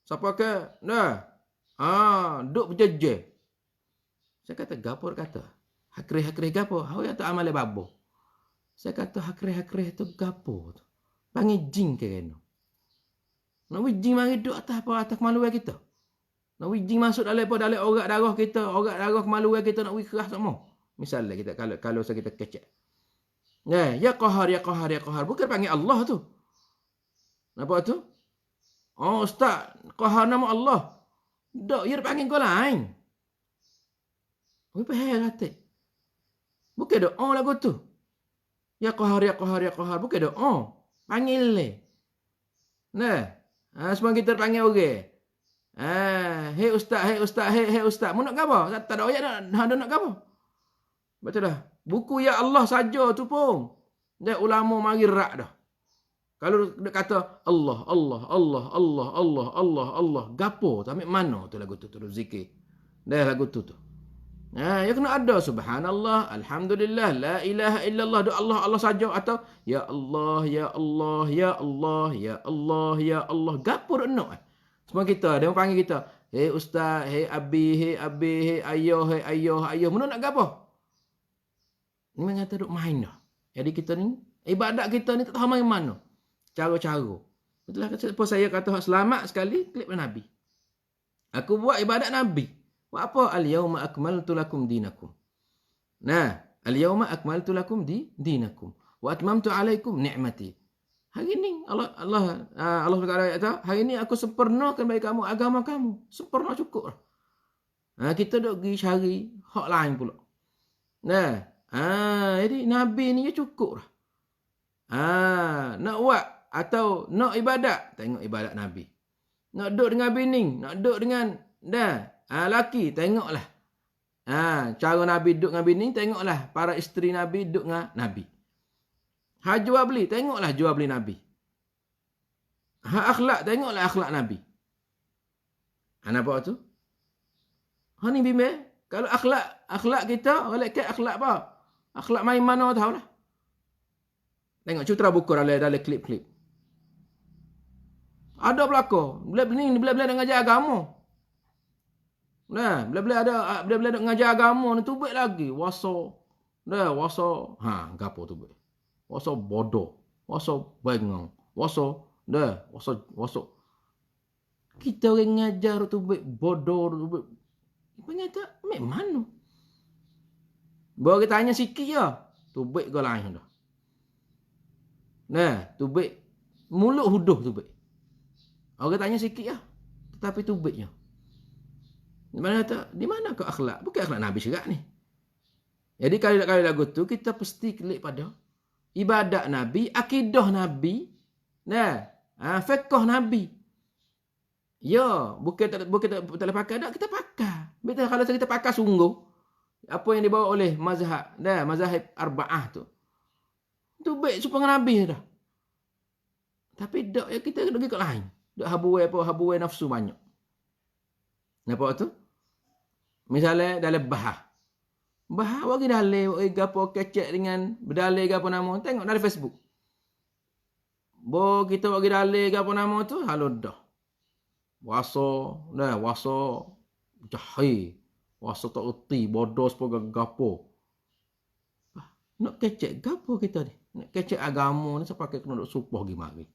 A: Siapa ke? Duk berjejer. Saya kata gapo kata. Hakrih gapo? Orang tak amal babo. Saya kata hakrih tu gapo tu. Panggil jin ke kena. Nak jin mari duk atas maluai kita. Nak jin masuk dalam orat darah kita, orat darah kemaluan kita nak keras semua. Misalnya kita kalau kita kecek. Ya qahar. Bukan panggil Allah tu. Nampak tu? Oh ustaz, qahar nama Allah. Dak, dia panggil kau lain. Apa hal kata? Bukan doa lagu tu. Ya qahar. Bukan doa. Panggil le. Semua kita panggil orang. Hei ustaz. Mu nak gapo? Tak ada ayat nak gapo? Betul dah. Buku ya Allah saja tu pun. Dia ulama mari rak dah. Kalau dia kata Allah. Gapo? Tu ambil mana tu lagu tu zikir. Dah lagu tu. Ya kena ada subhanallah, alhamdulillah, la ilaha illallah, doa Allah Allah saja, atau ya Allah ya Allah ya Allah ya Allah ya Allah. Gapo dak nak? Semua kita dia panggil kita, "Hei ustaz, hei abi, hei abi, hei ayah, hei ayah, ayah." Mun nak gapo? Ni mengata duk main dah. Jadi kita ni ibadat kita ni tak tahu main mana. Cara-cara. Betul lah kenapa saya kata selamat sekali klip Nabi. Aku buat ibadat Nabi. Buat apa? Al-yawma akmaltu lakum dinakum. Nah, al-yawma akmaltu lakum dinakum wa atmamtu alaikum ni'mati. Hari ni Allah SWT kata, hari ni aku sempurnakan bagi kamu agama kamu. Sempurna cukup. Kita duk pergi cari hak lain pula. Nah, jadi Nabi ni cukup lah. Nak buat atau nak ibadat, tengok ibadat Nabi. Nak duduk dengan bini, nak duduk dengan laki, tengoklah. Cara Nabi duduk dengan bini, tengoklah para isteri Nabi duduk dengan Nabi. Jual beli, tengoklah jual beli Nabi. Akhlak, tengoklah akhlak Nabi. Nampak tu? Ni bimbang. Kalau akhlak kita, akhlak apa? Akhlak main mana tahulah. Tengok Citra Buku dalam klip-klip. Ada belakang. Bila-bila nak ngajar agama. Bila-bila nak ngajar agama ni tubik lagi. Wasa. Gapo tubik. Wasa bodoh. Wasa bengang. Wasa. Kita orang ngajar tubik bodoh. Tubik. Ternyata, mana? Baru kita tanya sikit je. Tubik ke lain dah. Tubik. Mulut huduh tubik. Orang tanya sikit lah. Tetapi tubiknya. Di mana ke akhlak? Bukan akhlak Nabi syariat ni. Jadi kali lagu tu, kita pasti klik pada ibadat Nabi, akidah Nabi, fiqh Nabi. Ya, bukan tak boleh pakai dah, kita pakai. Betul kalau kita pakai sungguh, apa yang dibawa oleh mazhab arba'ah tu. Tubik supaya Nabi dah. Tapi dak ya kita pergi ke lain. Dak habuai nafsu banyak. Nampak tu? Misalnya dalam bahah bagi dalil, gapo kecek dengan berdalil gapo nama, tengok dari Facebook. Kita bagi dalil gapo nama tu, halo dah. Wasa jahi, wasa tak erti, bodoh sebagai gapo. Nak kecek gapo kita ni? Nak kecek agama ni sepakai kena duk supoh gi mari.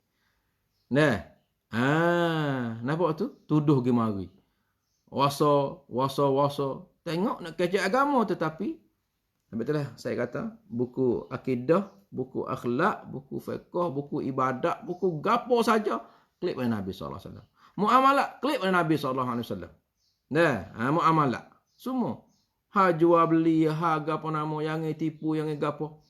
A: Nampak tu? Tuduh gi mari. Wasa. Tengok nak kecek agama tetapi betul lah saya kata buku akidah, buku akhlak, buku fiqh, buku ibadat, buku gapo saja klik pada Nabi sallallahu alaihi wasallam. Muamalah klik pada Nabi sallallahu alaihi wasallam. Muamalah semua. Jual beli, gapo nama, yang tipu, yang gapo.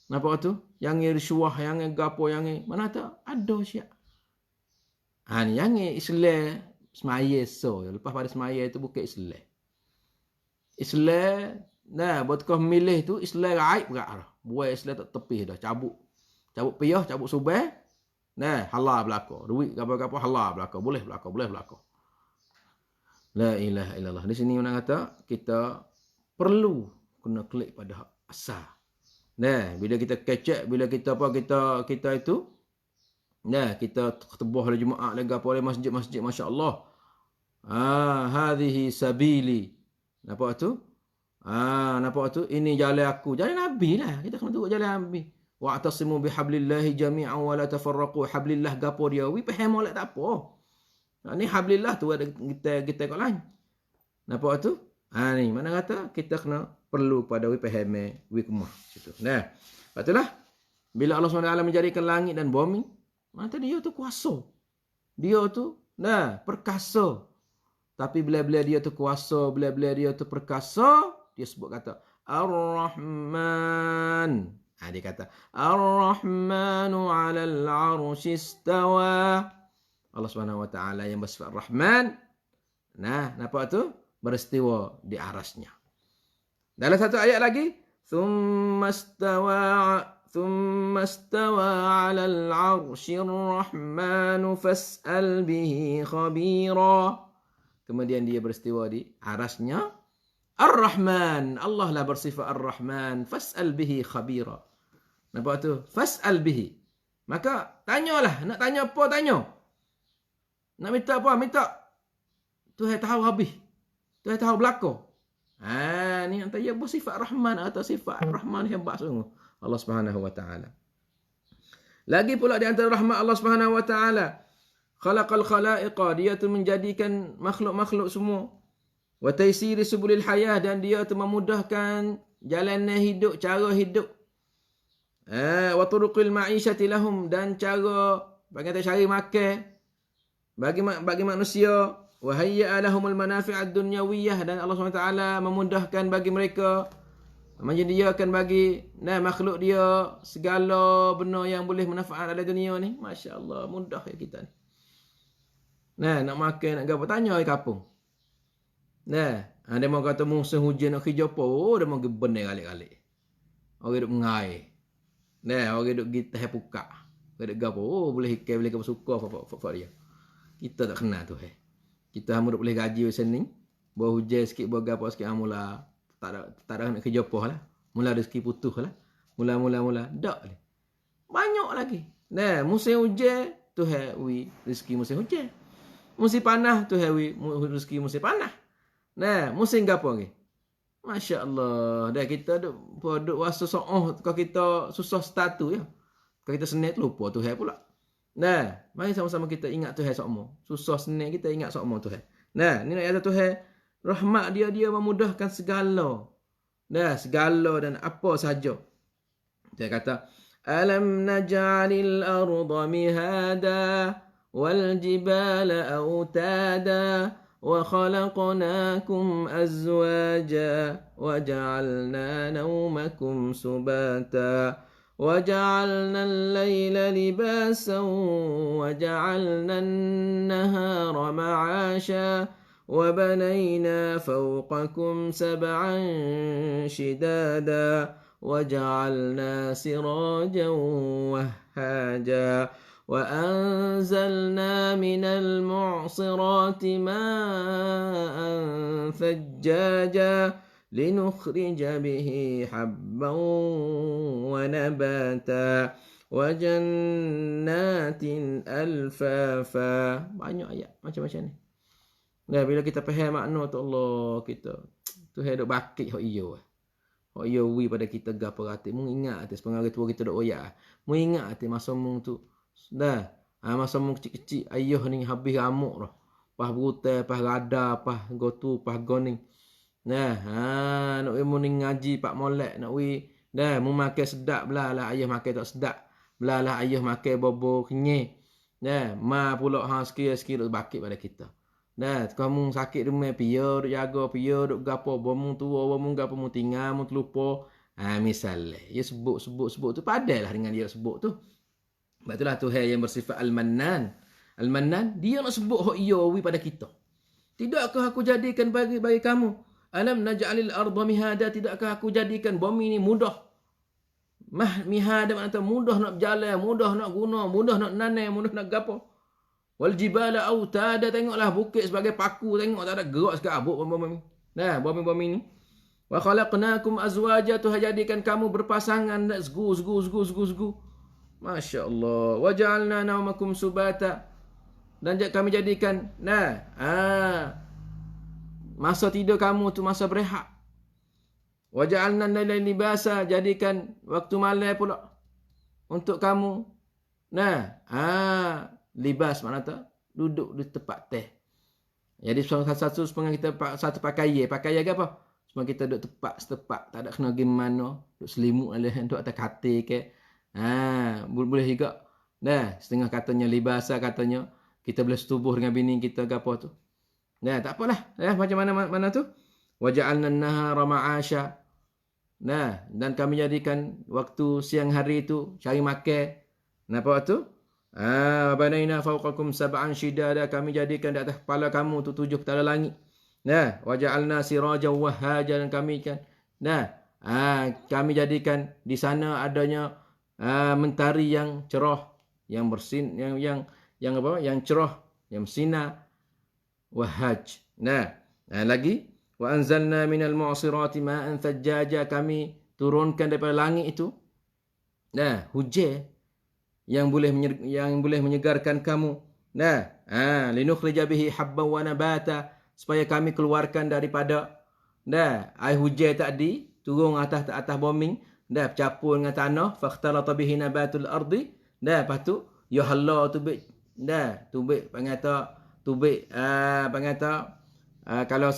A: Nampak tu? Yang risuah, yang gapo, yang mana tak ada syak. Ni yang Islam semaya lepas pada semaya itu bukan Islam. Islam buat kau milih tu Islam raib berat dah. Buat Islam tak tepi dah, cabut piyah, cabut subah. Halal belaka. Duit gapo-gapo halal belaka, boleh belaka. La ilaha illallah. Di sini orang kata kita perlu kena klik pada asal. Bila kita kecek, bila kita kita itu kita ketebah oleh Jumaat lagi apa oleh masjid-masjid, masya-Allah. Hadhihi sabili. Nampak tu? Ini jalan aku, jalan Nabi lah. Kita kena tengok jalan Nabi. Wa'tasimu bihablillahi jami'an wa la tafarraqu. Hablillah gapo dia? Faham molek tak apa. Ni hablillah tu ada kita kat lain. Nampak tu? Ni mana kata kita kena perlu pada faham kemah situ. Patutlah bila Allah SWT menjadikan langit dan bumi, maka dia tu kuasa. Dia tu perkasa. Tapi bila-bila dia tu kuasa, bila-bila dia tu perkasa, dia sebut kata Ar-Rahman. Dia kata Ar-Rahmanu 'alal 'arsy istawa. Allah Subhanahu wa taala yang bersifat Rahman. Nampak tu? Beristiwa di arasnya. Dalam satu ayat lagi, Thumma istawa 'alal 'arsyir rahmanu fas'al bihi khabira. Kemudian dia beristiwa di arasnya. Ar-Rahman, Allah lah bersifat Ar-Rahman. Fas'al bihi khabira. Nampak tu? Fas'al bihi. Maka tanyalah, nak tanya apa tanya. Nak minta apa minta. Tuhan tahu habis. Tuhan tahu belaka. Ni yang tanya bersifat Rahman atau sifat Rahman hebat sungguh. Allah Subhanahu wa taala. Lagi pula di antara rahmat Allah Subhanahu wa taala, khalaqal khalaiqa, dia tu menjadikan makhluk-makhluk semua. Wa taysiri subulil hayah, dan dia tu memudahkan jalanan hidup, cara hidup. Wa turuqil ma'isyati lahum, dan cara bagi cari makan bagi manusia. Wa hayya'a lahumul manafi'ad dunyawiyah, dan Allah SWT memudahkan bagi mereka, menyediakan bagi makhluk dia segala benda yang boleh manfaat dalam dunia ni. Masya-Allah, mudah ya kita ni. Nak makan, nak gapo, tanya ai kampung. Dia mau kata musim hujan nak kerja apa? Dia mau benar kali-kali. Orang duk mengai. Orang duk gitah puka. Orang duk gapo? Boleh ikai, boleh gapo suka apa dia. Kita tak kenal tu. Kita hamba duk boleh gaji macam ni. Bawa hujan sikit, bawa gapo sikit, mula tak ada nak kerja apa lah. Mula rezeki putus lah. Mula. Tak lah. Banyak lagi. Musim hujan, Tuhan rezeki musim hujan. Musim panas, Tuhan rezeki musim panas. Musim gapo lagi? Masya Allah. Dah kita duk wasa so'oh. Kalau kita susah start tu ya. Kalau kita senang tu lupa Tuhan pula. Mari sama-sama kita ingat Tuhan sokmo. Susah senang kita ingat sokmo Tuhan. Ni nak kata Tuhan, rahmat dia memudahkan segala. Segala dan apa saja. Dia kata, alam naj'alil arda mihada wal jibala autada وَخَلَقْنَاكُمْ أَزْوَاجًا وَجَعَلْنَا نَوْمَكُمْ سُبَاتًا وَجَعَلْنَا اللَّيْلَ لِبَاسًا وَجَعَلْنَا النَّهَارَ مَعَاشًا وَبَنَيْنَا فَوْقَكُمْ سَبْعًا شِدَادًا وَجَعَلْنَا سِرَاجًا وَهَّاجًا وَأَنزَلْنَا مِنَ الْمُعْصِرَاتِ مَاءً ثَجَّاجًا لِنُخْرِجَ بِهِ حَبًّا وَنَبَاتًا وَجَنَّاتٍ أَلْفَافًا. Banyak ayat macam-macam ni. Bila kita faham makna tu, Allah kita tu hidup bakit hak iyo. Hak iyo pada kita gapo hati. Mu ingat atas pengaruh tua kita dok oyak. Mu ingat atas masa mung tu. Masa mu kecil-kecil, ayah ni habis ramuk dah. Pas berutai, pas rada, pas gotu, pas goning. Nak mu ni ngaji pak molek, nak mu makan sedap belah lah ayah makan tak sedap. Belah lah ayah makan bobo kenyai. Ma pula sikit-sikit duk bakit pada kita. Kamu sakit demam, piye duk jaga, piye duk gapo, bomu tua, bomu gapo mu tinggal, mu terlupa. Misalnya, dia sebut tu padailah dengan dia sebut tu. Sebab itulah Tuhan yang bersifat Al-Mannan. Al-Mannan, dia nak sebut hak iya pada kita. Tidakkah aku jadikan bagi kamu? Alam naj'alil arda mihada, tidakkah aku jadikan bumi ni mudah? Mihada maknanya mudah nak berjalan, mudah nak guna, mudah nak nanam, mudah nak gapo. Wal jibala autada, tengoklah bukit sebagai paku, tengok tak ada gerak sekali abuk bumi. Bumi ni. Wa khalaqnakum azwaja, Tuhan jadikan kamu berpasangan, segu. Masya Allah. Waja'alna naumakum subata, dan kami jadikan masa tidur kamu tu masa berehat. Waja'alna laila libasa, jadikan waktu malam pula untuk kamu. Libas makna tu duduk di tempat teh. Jadi satu pakaian ke apa? Semua kita duduk setepak, tak ada kena gimana, duduk selimut lah, duduk atas katil ke. Boleh juga. Setengah katanya libasa, katanya kita boleh setubuh dengan bini kita ke apa tu. Tak apalah. Macam mana tu? Waja'alna an-nahara ma'asha. Dan kami jadikan waktu siang hari itu cari makan. Apa tu? Banaina fawqakum sab'an shidada, kami jadikan di atas kepala kamu tu 7 petala langit. Waja'alna sirajan wahhaja, dan kami kan. Kami jadikan di sana adanya mentari yang cerah, yang bersin, yang cerah, yang bersinar. Wahaj. Lagi Wa anzalna minal mu'sirati ma'an thajjaja, kami turunkan daripada langit itu hujan yang boleh menyegarkan kamu. Linukhrija bihi habban wa nabata, supaya kami keluarkan daripada air hujan tadi turun atas bumi, bercampur dengan tanah, fakhtalata bihi nabatul ardi, lepas tu ya hala tubik kalau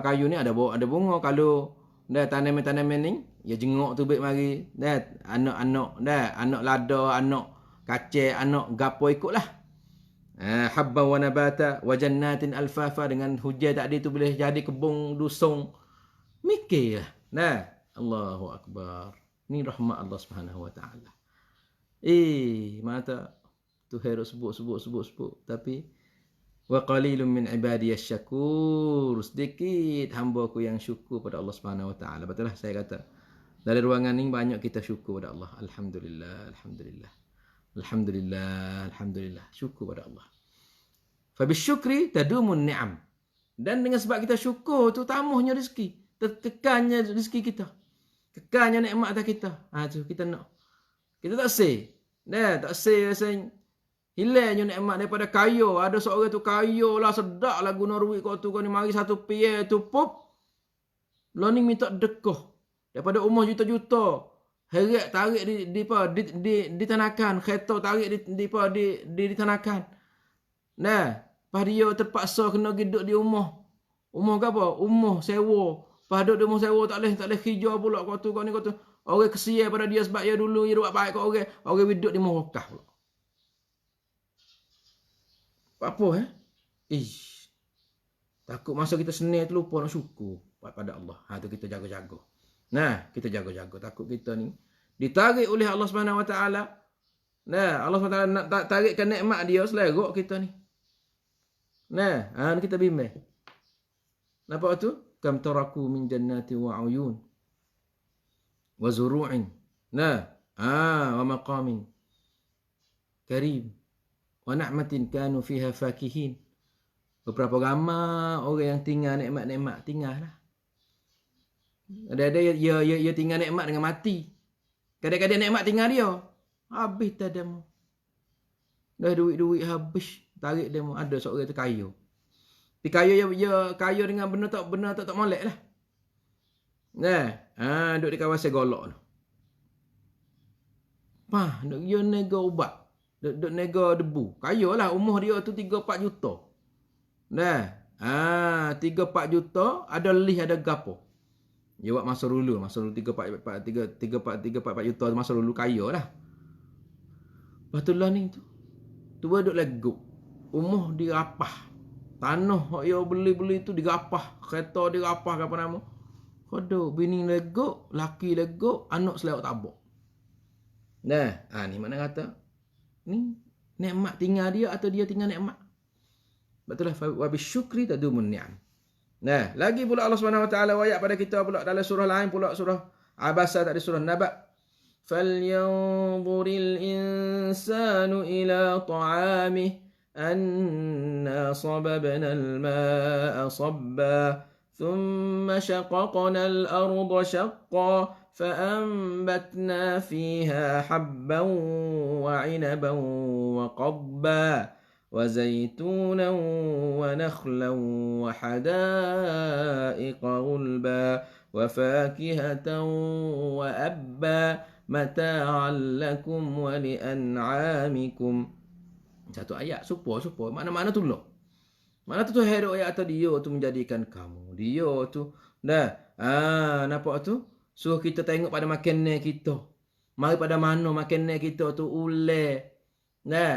A: kayu ni ada bunga, kalau tanaman ni ya jenguk tubik mari anak lada, anak kacang, anak gapo ikutlah. Habban wa nabata wa jannatin alfafa, dengan hujan tadi tu boleh jadi kebun dusung. Mikirlah. Allahu akbar. Ni rahmat Allah Subhanahu wa taala. Mata tu hero sebut tapi wa qalilun min ibadiyas syakur, sedikit hamba-Ku yang syukur pada Allah Subhanahu wa taala. Betul lah saya kata. Dalam ruangan ni banyak kita syukur pada Allah. Alhamdulillah. Syukur pada Allah. Fa bisyukri tadumun ni'am. Dan dengan sebab kita syukur tu tamuhnya rezeki, kekalnya rezeki kita. Kekalnya nikmat atas kita. Tu kita nak. Kita tak say. Tak say rasanya hilangnya nikmat daripada kaya. Ada seorang tu kaya lah, sedap lah guna duit kau tu. Kau ni mari satu pier tu pop. Lo ni minta dekah. Daripada umur juta-juta. Heret tarik di tanakan. Kereta tarik di tanakan. Lepas dia terpaksa kena duduk di rumah. Rumah ke apa? Rumah sewa. Lepas duduk di rumah sewa tak boleh hijau pula kau tu. Orang kesian pada dia sebab dia dulu dia buat baik kat orang. Orang duduk di Mekah pula. Apa takut masa kita senang tu lupa nak syukur pada Allah. Tu kita jaga-jaga. Kita jaga-jaga. Takut kita ni ditarik oleh Allah Subhanahu wa taala. Allah Subhanahu wa taala nak tarikkan nikmat dia selerok kita ni. Kita bimbang. Nampak tu? Kam taraku min jannati wa uyun wa zuru'in. Wa maqamin karim wa na'matin kanu fiha fakihin. Beberapa ramai orang yang tinggal nikmat-nikmat, tinggallah. Ada dia tinggal nikmat dengan mati. Kadang-kadang nikmat tinggal dia. Habis dah demo. Dah duit habis, tarik demo. Ada seorang tu kaya. Tapi kaya dengan benda tak molek lah. Duduk di kawasan golok tu. Duduk dia nega ubat. Duduk nega debu. Kaya lah, umur dia tu 3-4 juta. 3-4 juta, ada lih, ada gapo. Dia buat masa dulu 3-4 juta masa dulu kaya lah. Lepas tu lah ni tu. Tu duduk leguk. Umur dirapah. Tanah yang beli tu dirapah. Kereta dirapah ke apa nama. Kodok, bini leguk, laki leguk, anak selawat tabuk. Ni mana kata. Ni nikmat tinggal dia atau dia tinggal nikmat. Betul lah. Wa bisyukri tadumun ni'am. Lagi pula Allah Subhanahu wa taala wayak pada kita pula dalam surah lain pula, surah Abasa tadi, surah Naba. Falyanzuril insanu ila ta'amih anna sababna al-ma'a sabba thumma shaqaqna al-arda shaqqa فأنبتنا فيها حبا وعنبا وقضبا وزيتونا ونخلا وحدائق غلبا وفاكهة وأبا متاعا لكم ولأنعامكم. Satu ayat supaya mana-mana tu loh. Mana tu hero ayat atau dia tu menjadikan kamu. Dia tu nampak tu? Suruh kita tengok pada makanan kita. Mari pada mana makanan kita tu ulai.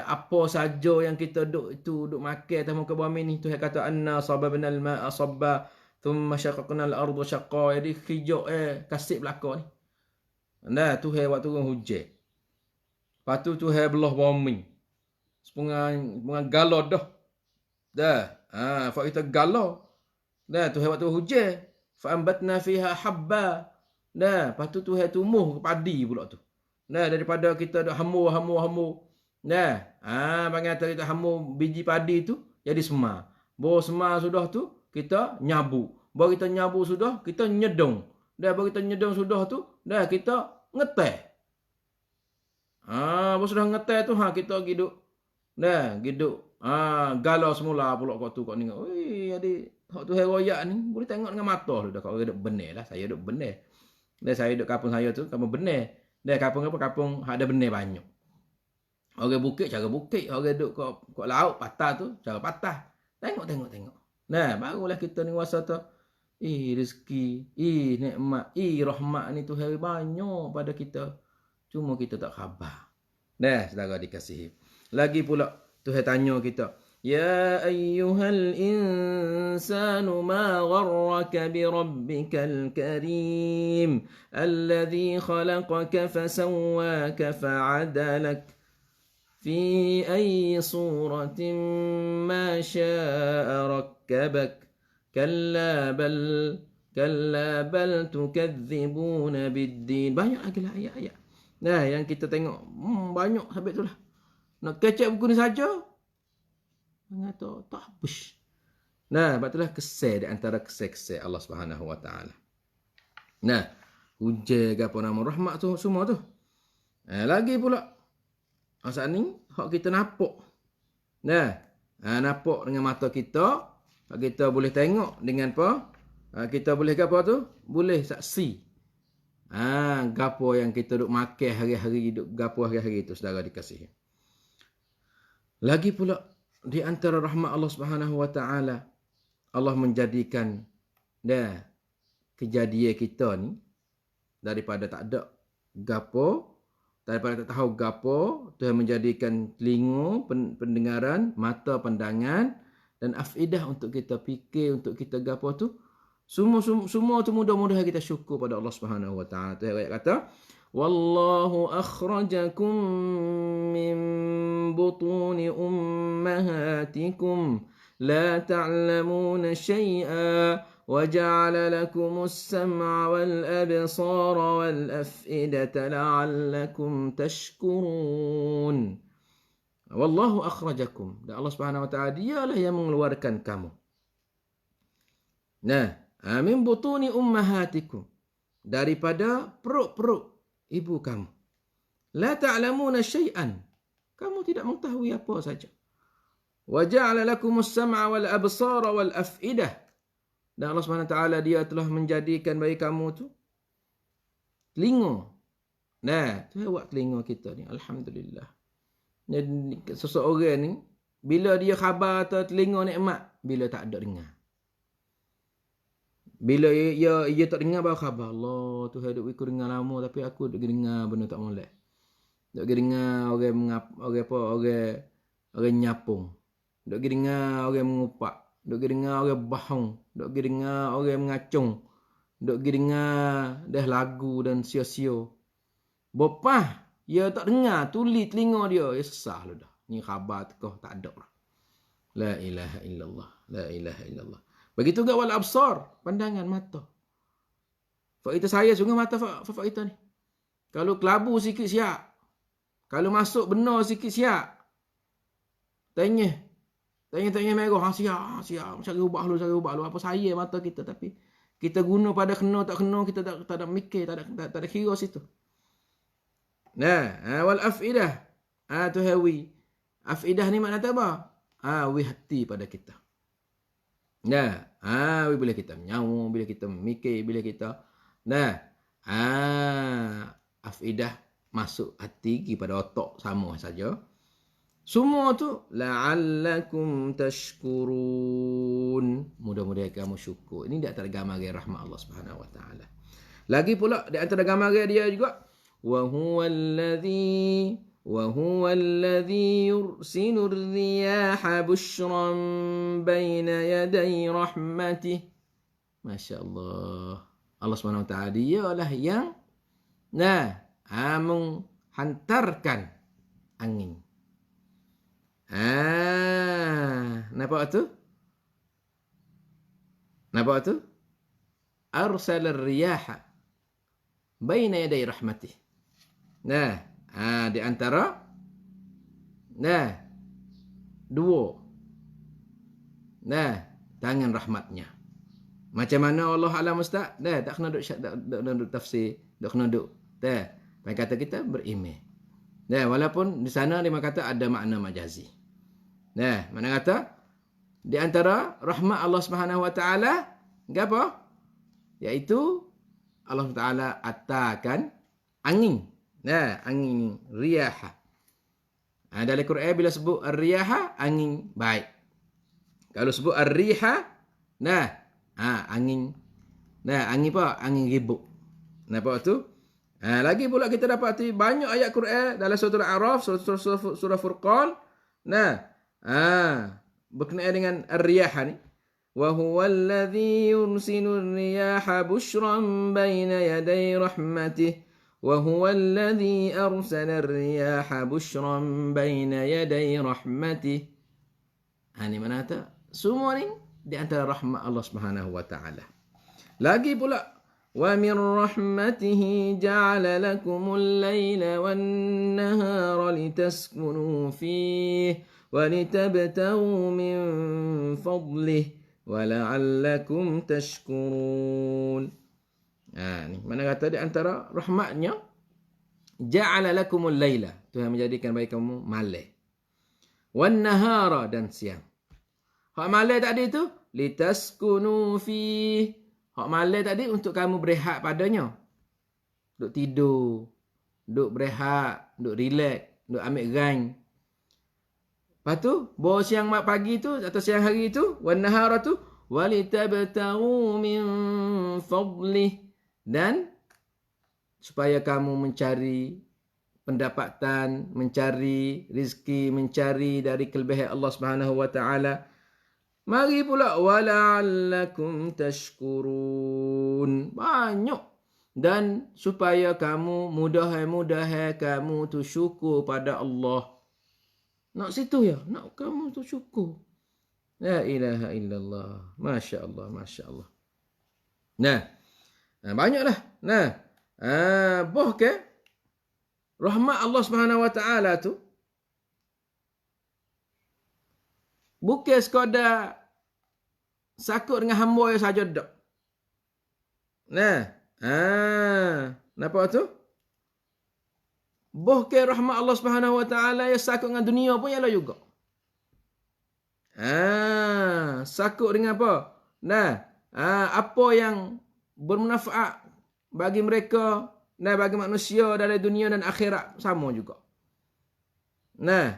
A: Apa saja yang kita duk makan atas muka bumi ni. Tuhan kata anna sababna al-ma'a sabba thumma shaqaqna al-arda shaqqa. Jadi hijau kasih belaka ni. Tuhan waktu turun hujan. Lepas tu Tuhan belah bumi. Sepungan galau dah. Fak kita galau. Tuhan waktu hujan. Fa ambatna fiha habba. Lepas tu Tuhan tumbuh padi pula tu. Daripada kita dah hamur. Panggil kita hamur biji padi tu jadi semar. Bawa semar sudah tu kita nyabu. Baru kita nyabu sudah, kita nyedong. Dah baru kita nyedong sudah tu, dah kita ngeteh. Baru sudah ngeteh tu, kita giduk. Dah, giduk. Galau semula pula kau tu kau ni. Oi, adik, hak tu heroyak ni boleh tengok dengan mata lu dah kau duduk benih lah. Saya duduk benih. Dah saya duduk kampung saya tu, kampung benih. Dah kampung apa? Kampung ada benih banyak. Orang bukit cara bukit, orang duduk kat laut patah tu cara patah. Tengok. Nah, barulah kita ni rasa tu rezeki, nikmat, rahmat ni tu hari banyak pada kita. Cuma kita tak khabar. Nah, saudara dikasihi. Lagi pula Tuhan tanya kita, ya ayyuhal insanu ma gharraka bi rabbikal karim alladhi khalaqaka fasawwaka fa'adalak fi ayyi suratin ma syaa rakkabak kalla bal tukadzibuna biddin. Banyak lagi lah ayat-ayat. Nah, yang kita tengok banyak sampai tu lah. Nak kecek buku ni saja. Mengata tak habis. Nah, sebab itulah kesal di antara kesal-kesal Allah Subhanahu Wa Taala. Nah, hujan ke apa nama rahmat tu semua tu. Lagi pula masa ni hak kita nampak. Nah, nampak dengan mata kita. Kita boleh tengok dengan apa? Kita boleh apa tu? Boleh saksi. Gapo yang kita duk makan hari-hari, duk gapo hari-hari itu, saudara dikasihi. Lagi pula di antara rahmat Allah Subhanahu Wa Taala, Allah menjadikan kejadian kita ni daripada tak ada gapo, daripada tak tahu gapo, Tuhan menjadikan telinga pendengaran, mata pandangan dan afidah untuk kita fikir, untuk kita gapo tu. Semua tu mudah-mudahan kita syukur pada Allah Subhanahu Wa Taala. Tu ayat kata, wallahu akhrajakum min butuni ummahatikum la ta'lamuna syai'a wa ja'ala lakumus sam'a wal absara wal af'idata la'allakum tashkurun. Wallahu akhrajakum. Dan Allah Subhanahu Wa Taala dialah yang mengeluarkan kamu. Nah, min butuni ummahatikum, daripada perut-perut ibu kamu. La ta'lamuna syai'an, kamu tidak mengetahui apa saja. Wa ja'ala lakumus sam'a wal absara wal af'idah. Dan Allah Subhanahu Wa Taala dia telah menjadikan bagi kamu tu telinga. Nah, tu buat telinga kita ni, alhamdulillah. Jadi seseorang ni bila dia khabar atau telinga nikmat, bila tak ada dengar. Bila ia tak dengar baru khabar, Allah Tuhan duk ikut dengar lama tapi aku duk dengar benda tak molek. Duk dengar orang nyapung. Duk dengar orang mengupak, duk dengar orang bahong, duk dengar orang mengacung. Duk dengar dah lagu dan sia-sia. Bopah ia tak dengar, tuli telinga dia, sesah lu dah. Ni khabar tekah tak ada lah. La ilaha illallah, la ilaha illallah. Begitu juga wal absar, pandangan mata. Fak kita saya sungguh mata fak kita ni. Kalau kelabu sikit siap. Kalau masuk benar sikit siap. Tanya merah, siap. Cari ubah lu. Apa saya mata kita, tapi kita guna pada kena tak kena, kita tak ada mikir, tak ada kira situ. Nah, wal afidah. Tu hawi. Afidah ni makna apa? Wi hati pada kita. Nah, bila kita menyawa, bila kita memikir, bila kita afidah masuk hati kepada otak sama saja. Semua tu la'allakum tashkurun. Mudah-mudahan kamu syukur. Ini di antara gambaran rahmat Allah Subhanahu Wa Taala. Lagi pula di antara gambaran dia juga, wa huwa alladhi yursilu ar-riyaha bushran baina yaday rahmatih. Masya Allah. Allah Subhanahu Wa Taala dialah yang menghantarkan angin. Nampak tu? Arsala ar-riyaha baina yaday rahmatih. Di antara dua tangan rahmatnya. Macam mana Allah alam ustaz? Dah tak kena duk tafsir, tak kena duk. Dah. Pai kata kita beriman. Dah, walaupun di sana dia kata ada makna majazi. Dah, mana kata di antara rahmat Allah Subhanahu wa taala apa? Iaitu Allah Taala atakan angin. Nah, angin riyaha. Dalam Quran bila sebut ar-riyaha, angin baik. Kalau sebut ar-riha, angin. Angin apa? Angin ribut. Nampak tu? Lagi pula kita dapati banyak ayat Quran dalam surah Al-A'raf, surah Furqan. Berkenaan dengan ar-riyaha ni. Wa huwa alladhi yursilu ar-riyaha bushran bayna yaday rahmatih. وهو الذي أرسل الرياح بشرا بين يدي رحمته. Ini mana kata? Semua ni di antara rahmat Allah Subhanahu wa taala. Lagi pula wa min rahmatihi ja'ala lakumul laila wan nahara litaskunu fihi wa litabtaghu min fadlihi wa la'allakum tashkurun. Ni mana kata di antara rahmatnya ja'ala lakumul laila, Tuhan menjadikan bagi kamu malam, wan nahara dan siang. Hak malam tadi tu litaskunu fi, hak malam tadi untuk kamu berehat padanya, duk tidur, duk berehat, duk relax, duk ambil gain. Lepas tu bawa siang pagi tu atau siang hari tu wan nahara tu walitabtaghu min fadlih, dan supaya kamu mencari pendapatan, mencari rezeki, mencari dari kelebihan Allah Subhanahu wa taala. Mari pula wala'allakum tashkurun. Banyak. Dan supaya kamu mudah-mudahan kamu tu syukur pada Allah. Nak situ ya, nak kamu tu syukur. La ilaha illallah. Masya Allah, Masya Allah. Banyaklah. Boh ke rahmat Allah Subhanahu wa taala tu bukan sekadar sakut dengan hamba yang saja dak. Nampak tu? Boh ke rahmat Allah Subhanahu wa taala yang sakut dengan dunia pun ialah juga. Sakut dengan apa? Apa yang bermanfaat bagi mereka dan bagi manusia dari dunia dan akhirat sama juga. Ni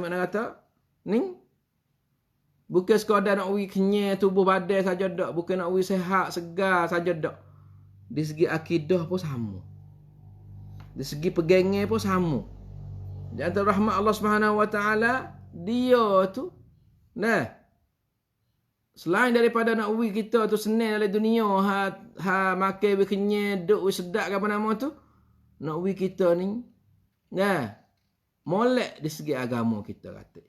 A: makna kata ni bukan sekadar nak uji kenyang tubuh badan saja dak, bukan nak uji sihat segar saja dak. Di segi akidah pun sama. Di segi pegangan pun sama. Di antara rahmat Allah Subhanahu wa taala, dia tu selain daripada nak uji kita tu senang dalam dunia, makan kenyang, duk sedap ke apa nama tu, nak uji kita ni molek di segi agama kita kata.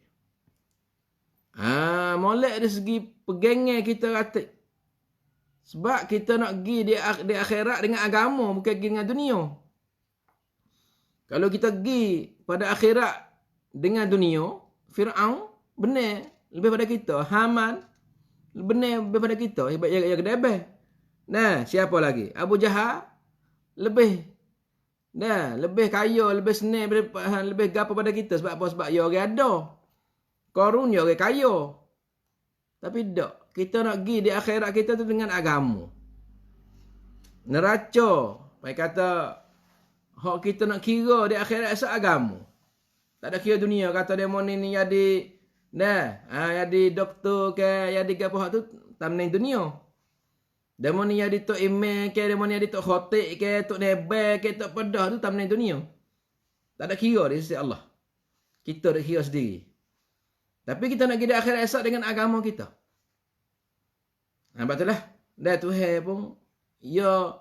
A: Molek di segi pegangan kita kata. Sebab kita nak pergi di akhirat dengan agama, bukan pergi dengan dunia. Kalau kita pergi pada akhirat dengan dunia, Fir'aun benar lebih pada kita, Haman benar lebih pada kita, sebab dia kedebeh. Siapa lagi? Abu Jahal lebih kaya, lebih senang, lebih gapo pada kita. Sebab apa? Sebab dia orang ada. Qarun dia orang kaya. Tapi tak, kita nak pergi di akhirat kita tu dengan agama. Neraca, baik kata hak kita nak kira di akhirat esok agama. Tak ada kira dunia, kata demo ni jadi jadi doktor ke, jadi apa hak tu tamneng dunia. Demo ni jadi tok imam ke, demo ni jadi tok khatib ke, tok nebel ke, tok pedah tu tamneng dunia. Tak ada kira di sisi Allah. Kita dak kira sendiri. Tapi kita nak pergi di akhirat esok dengan agama kita. Nampak tu lah. Tuhan pun ya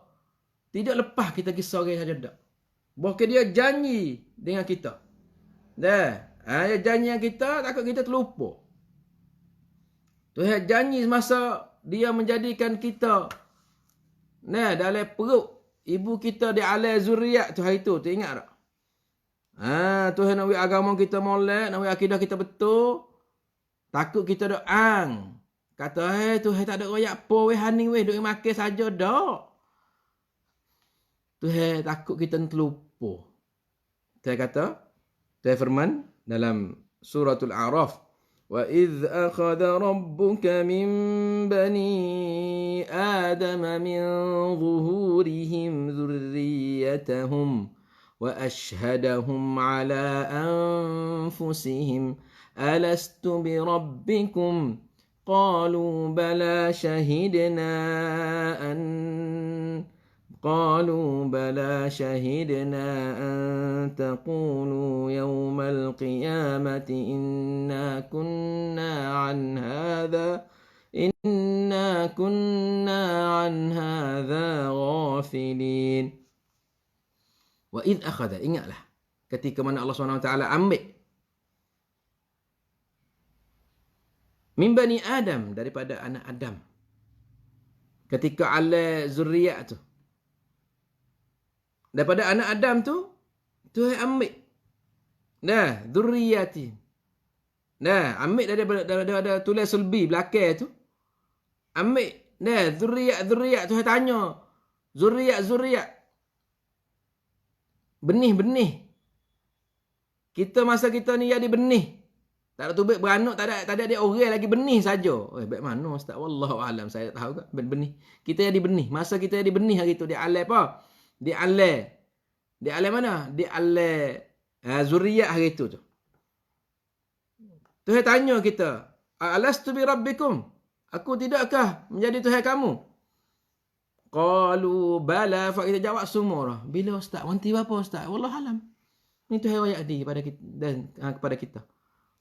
A: tidak lepas kita kisah orang saja dak. Bahkan dia janji dengan kita. Dia janji dengan kita, takut kita terlupa. Tuhan janji semasa dia menjadikan kita dalam perut ibu kita di alam zuriat tu hari tu ingat tak? Tuhan nak agama kita molek, nak akidah kita betul. Takut kita dak Kata, Tuhan tak ada royak apa weh haning weh, duk makan saja dak. Tuhan takut kita terlupa. Tuhan kata, Tuhan firman dalam suratul A'raf, وَإِذْ أَخَذَ رَبُّكَ مِنْ بَنِي آدَمَ مِنْ ظُهُورِهِمْ ذُرِّيَّتَهُمْ وَأَشْهَدَهُمْ عَلَى أَنْفُسِهِمْ أَلَسْتُ بِرَبِّكُمْ قَالُوا بَلَى شَهِدْنَا أَن تَقُولُوا يَوْمَ الْقِيَامَةِ إِنَّا كُنَّا عَنْ هَذَا غَافِلِينَ. وَإِذْ أَخَذَ, ingatlah ketika mana Allah SWT ambil min bani Adam, daripada anak Adam, ketika ala zuriat tu, daripada anak Adam tu, Tuhan ambil. Dah, zurriyati. Dah, ambil daripada tulis sulbi belakang tu. Ambil. Dah, zurriyat. Tuhan tanya. Zurriyat. Benih. Kita masa kita ni jadi benih. Tak ada tubik beranak, tak ada dia orang lagi, benih saja. Baik mana Ustaz? Wallahu alam, saya tak tahu ke benih. Kita jadi benih. Masa kita jadi benih hari tu, dia alai apa? Dia alai mana? Dia alai zuriat hari tu. Tuhan tanya kita, alastu bi rabbikum? Aku tidakkah menjadi Tuhan kamu? Qalu bala, fa kita jawab semua dah. Bila Ustaz? Wanti apa Ustaz? Wallahu alam. Ni Tuhan wayak di kepada kita dan kepada kita.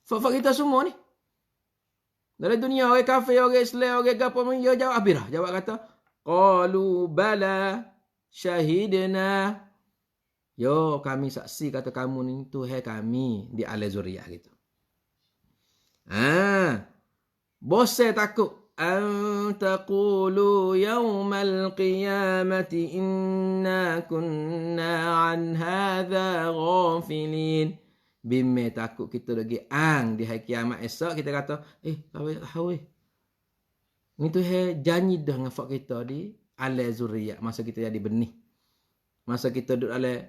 A: Fa kita semua ni. Dari dunia orang kafir, orang Islam, orang gapo pun dia jawab abirah. Jawab kata, qalu bala syahidna. Yo, kami saksi kata kamu ni Tuhan kami di alam zuriat gitu. Bose takut an taqulu yawmal qiyamati inna kunna an hadha ghafilin. Bime takut kita lagi di hari kiamat esok kita kata, kawai tahu ni Tuhan janji dah ngafak kita di alam zuriat masa kita jadi benih. Masa kita duduk alam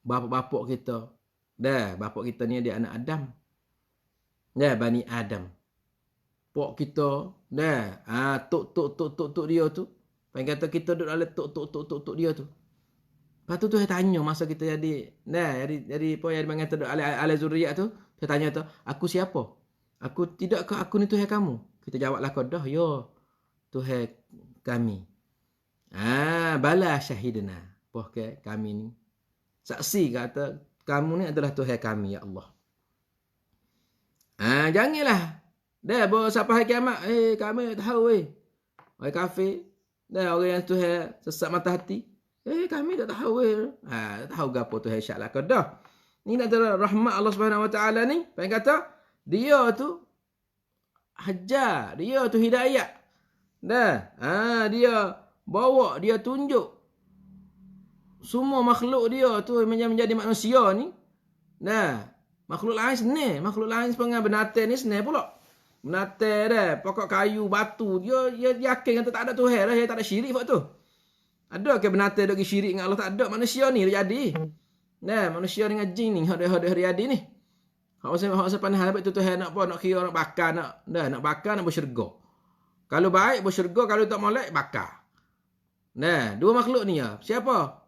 A: bapak-bapak kita. Dah, bapak kita ni dia anak Adam. Dah, Bani Adam. Pok kita, dah, tok dia tu. Pengen kata kita duduk alam tok dia tu. Lepas tu Tuhan tanya masa kita jadi, dah, jadi apa yang dipanggil duduk alam zuriat tu. Tuhan tanya tu, aku siapa? Tidakkah aku ni Tuhan kamu? Kita jawablah kau dah, yo, Tuhan kami. Bala syahidna. Pokok kami ni saksi kata kamu ni adalah Tuhan kami, ya Allah. Janganlah dah bawa sampai hari kiamat, kami tak tahu orang kafir, dah orang yang Tuhan sesat mata hati, kami tak tahu tak tahu gapo Tuhan syak lah kau dah. Ni antara rahmat Allah Subhanahu Wa Taala ni, pengen kata dia tu hajar, dia tu hidayah. Dah, dia bawa, dia tunjuk semua makhluk dia tu menjadi manusia ni. Dah, makhluk lain senang. Makhluk lain sepengang binatang ni senang pula. Binatang dah, pokok kayu, batu. Dia yakin kata tak ada Tuhan dah. Dia tak ada syirik buat tu. Ada ke binatang dok syirik dengan Allah? Tak ada. Manusia ni dia jadi. Dah, manusia dengan jin ni. Hari jadi ni. Hak sepanjang habis tu Tuhan nak apa? Nak kira, nak bakar, nak bakar, nak bersyurga. Kalau baik bersyurga, kalau tak molek bakar. Nah, dua makhluk ni ya. Siapa?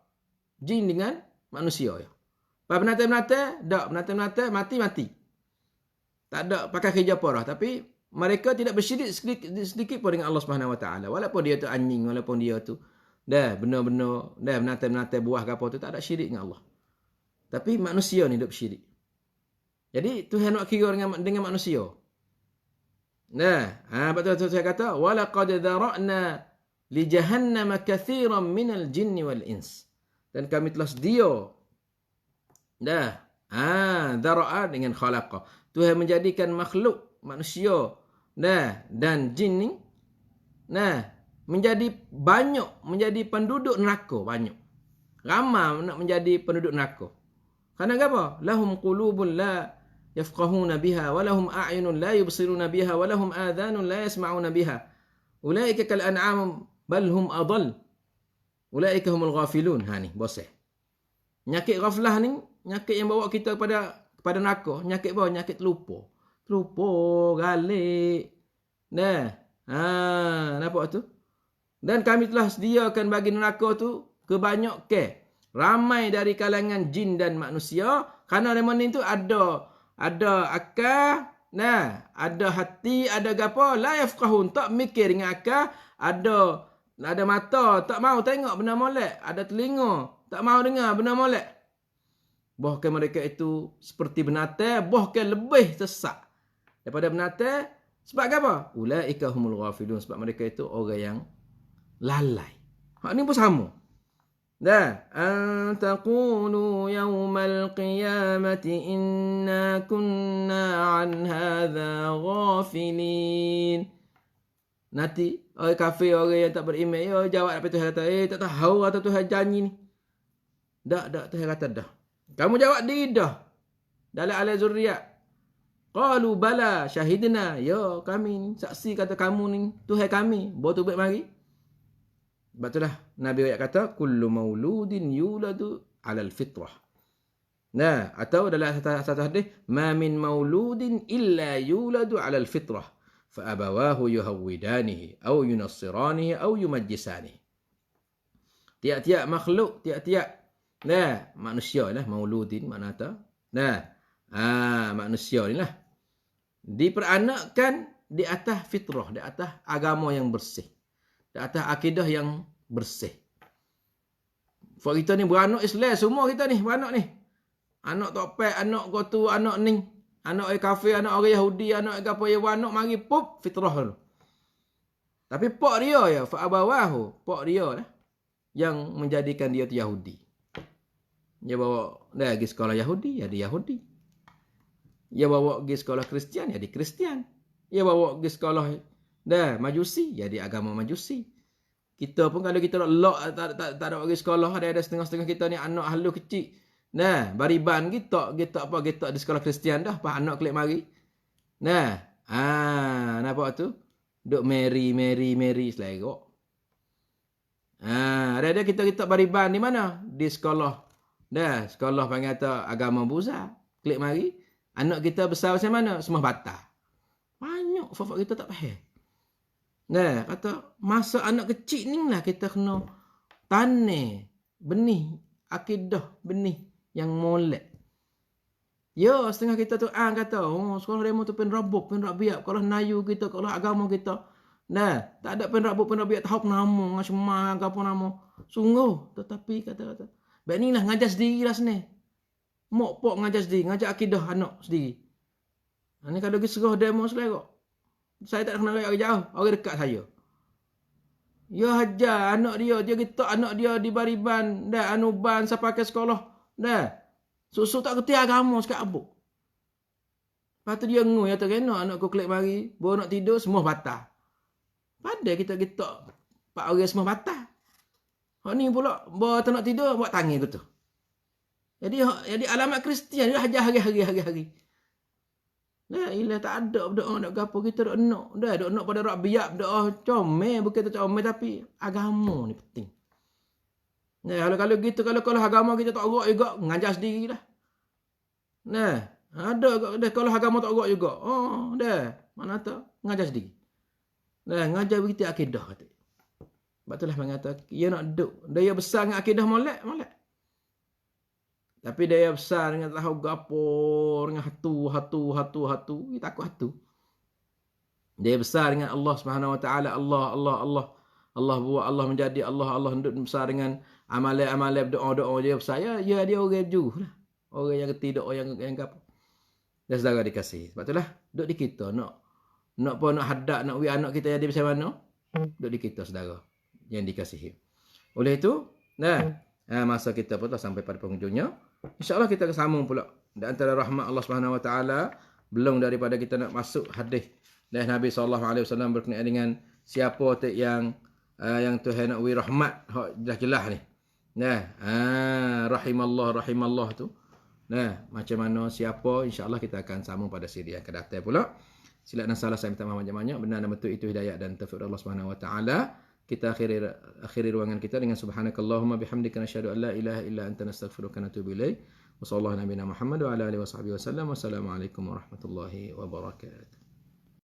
A: Jin dengan manusia ya. Binatang-binatang, binatang mati. Tak ada pakai kerja apa dah. Tapi mereka tidak bersyirik sedikit pun dengan Allah Subhanahu Wa Taala. Walaupun dia tu anjing, walaupun dia tu benar-benar binatang-binatang buah ke apa tu, tak ada syirik dengan Allah. Tapi manusia ni duk bersyirik. Jadi Tuhan nak kira dengan manusia. Betul saya kata, walaqad dhara'na li jahannam katsiran minal jinni wal ins. Dan kami telah sedia. Dhara'a dengan khalaqa. Tuhan menjadikan makhluk manusia dan jin ni menjadi banyak, menjadi penduduk neraka banyak. Ramai nak menjadi penduduk neraka. Kerana apa? Lahum qulubun la yafqahuna biha wa lahum a'yunun la yubsiruna biha wa lahum adhanun la yasma'una biha. Ulaika kal an'am bal hum adall. Ulaika humul ghafilun. Ha ni, boseh. Nyakit ghaflah ni, nyakit yang bawa kita kepada neraka. Nyakit apa? Nyakit terlupa. Terlupa, galik. Nah. Nampak tu? Dan kami telah sediakan bagi neraka tu kebanyakan. Ramai dari kalangan jin dan manusia. Kerana mereka ni tu ada akal, ada hati, ada gapo, la yafqahun, tak mikir dengan akal, ada mata, tak mau tengok benda molek, ada telinga, tak mau dengar benda molek. Bahkan mereka itu seperti binatang, bahkan lebih sesat daripada binatang. Sebab apa? Ulaika humul ghafilun, sebab mereka itu orang yang lalai. Hak ni pun sama. Dah, an taqulu yawmal qiyamati inna kunna an hadha ghafilin. Nanti orang kafir, orang yang tak beriman, jawab apa Tuhan kata, tak tahu atau Tuhan janji ni. Dak Tuhan kata dah. Kamu jawab diri dah. Dalam Al-Zurriyat. Qalu bala syahidna, ya kami ni saksi kata kamu ni Tuhan kami, bawa tu baik mari. Sebab itulah Nabi ayat kata kullu mauludin yuladu 'alal fitrah. Atau dalam satu hadis ma min mauludin illa yuladu 'alal fitrah fa abawahu yuhawwidanihi aw yunassiranihi aw yumajjisanihi. Tiap-tiap makhluk, tiap-tiap manusia lah, mauludin makna ta. Manusia ni lah diperanakkan di atas fitrah, di atas agama yang bersih, di atas akidah yang bersih. For kita ni beranak Islam, semua kita ni beranak ni. Anak topek, anak gotu, anak ni, anak orang kafir, anak orang Yahudi, anak apa yang beranak mari pup fitrah dulu. Tapi pak dia ya, fa abawahu, pak dia lah yang menjadikan dia tu Yahudi. Dia bawa dia pergi sekolah Yahudi, jadi Yahudi. Dia bawa pergi sekolah Kristian, jadi Kristian. Dia bawa pergi sekolah Majusi, jadi agama Majusi. Kita pun kalau kita tak ada pergi sekolah, ada setengah-setengah kita ni anak halu kecil. Bariban kita di sekolah Kristian dah, pas anak kelik mari. Nampak tu? Duk Mary selerok. Ada kita bariban di mana? Di sekolah. Sekolah panggil kata agama Buddha. Klik mari. Anak kita besar macam mana? Semua batal. Banyak fafak kita tak faham. Kata masa anak kecil ni lah kita kena tanam benih akidah, benih yang molek. Ya, setengah kita tu kata, sekolah demo tu pen rabuk, pen rabiat, kalau nayu kita, kalau agama kita. Tak ada pen rabuk, pen rabiat, tahu nama, macam mana, apa nama. Sungguh, tetapi kata-kata. Baik ni lah, ngajar sendiri lah sini. Mok pok ngajar sendiri, ngajar akidah anak sendiri. Ini kalau pergi serah demo selera. Saya tak kenal orang jauh, orang dekat saya. Ya hajar anak dia kita anak dia di bariban, anuban sampai ke sekolah. Susu tak kerti agama sekat abuk. Lepas tu dia ngui, kata kena anak ku klik mari, baru nak tidur semua batal. Padahal kita pak orang semua batal. Hak ni pula, baru tak nak tidur, buat tangan ku tu. Jadi alamat Kristian dia hajar hari-hari. La ilah tak ada berdoa nak gapo kita dok nak. Dok nak pada rak biak berdoa comel bukan tak comel tapi agama ni penting. Kalau gitu kalau agama kita tak gerak juga ngajar sendirilah. Ada kalau agama tak gerak juga. Mana tahu ngajar sendiri. Ngajar begitu akidah kata. Sebab itulah mengata dia nak duduk. Dia besar dengan akidah molek. Tapi dia besar dengan tahu gapo, dengan hatu. Dia takut hatu. Dia besar dengan Allah Subhanahu Wa Taala. Allah buat Allah menjadi Allah duduk besar dengan amalan doa dia besar. Ya dia orang juh lah. Orang yang kerti doa yang gapo. Dan saudara dikasih. Sebab itulah duduk di kita nak hadap nak wi anak kita jadi macam mana? Duduk di kita saudara yang dikasihi. Oleh itu, masa kita pun telah sampai pada penghujungnya. InsyaAllah kita akan sambung pula. Dan antara rahmat Allah Subhanahu Wa Taala belum daripada kita nak masuk hadis dari Nabi SAW berkenaan dengan siapa yang Tuhan nak beri rahmat jelas-jelas ni. Rahimallah tu. Nah, macam mana, siapa, insya-Allah kita akan sambung pada siri yang akan datang pula. Silap dan salah saya minta maaf banyak-banyak. Benar dan betul itu hidayah dan taufik Allah Subhanahu wa taala. Kita akhiri ruangan kita dengan subhanakallahumma bihamdika nasyhadu an la ilaha illa anta nastaghfiruka wa natubu ilaik. Wassallallahu nabiyana Muhammad wa ala alihi wasahbihi wasallam. Wassalamualaikum warahmatullahi wabarakatuh.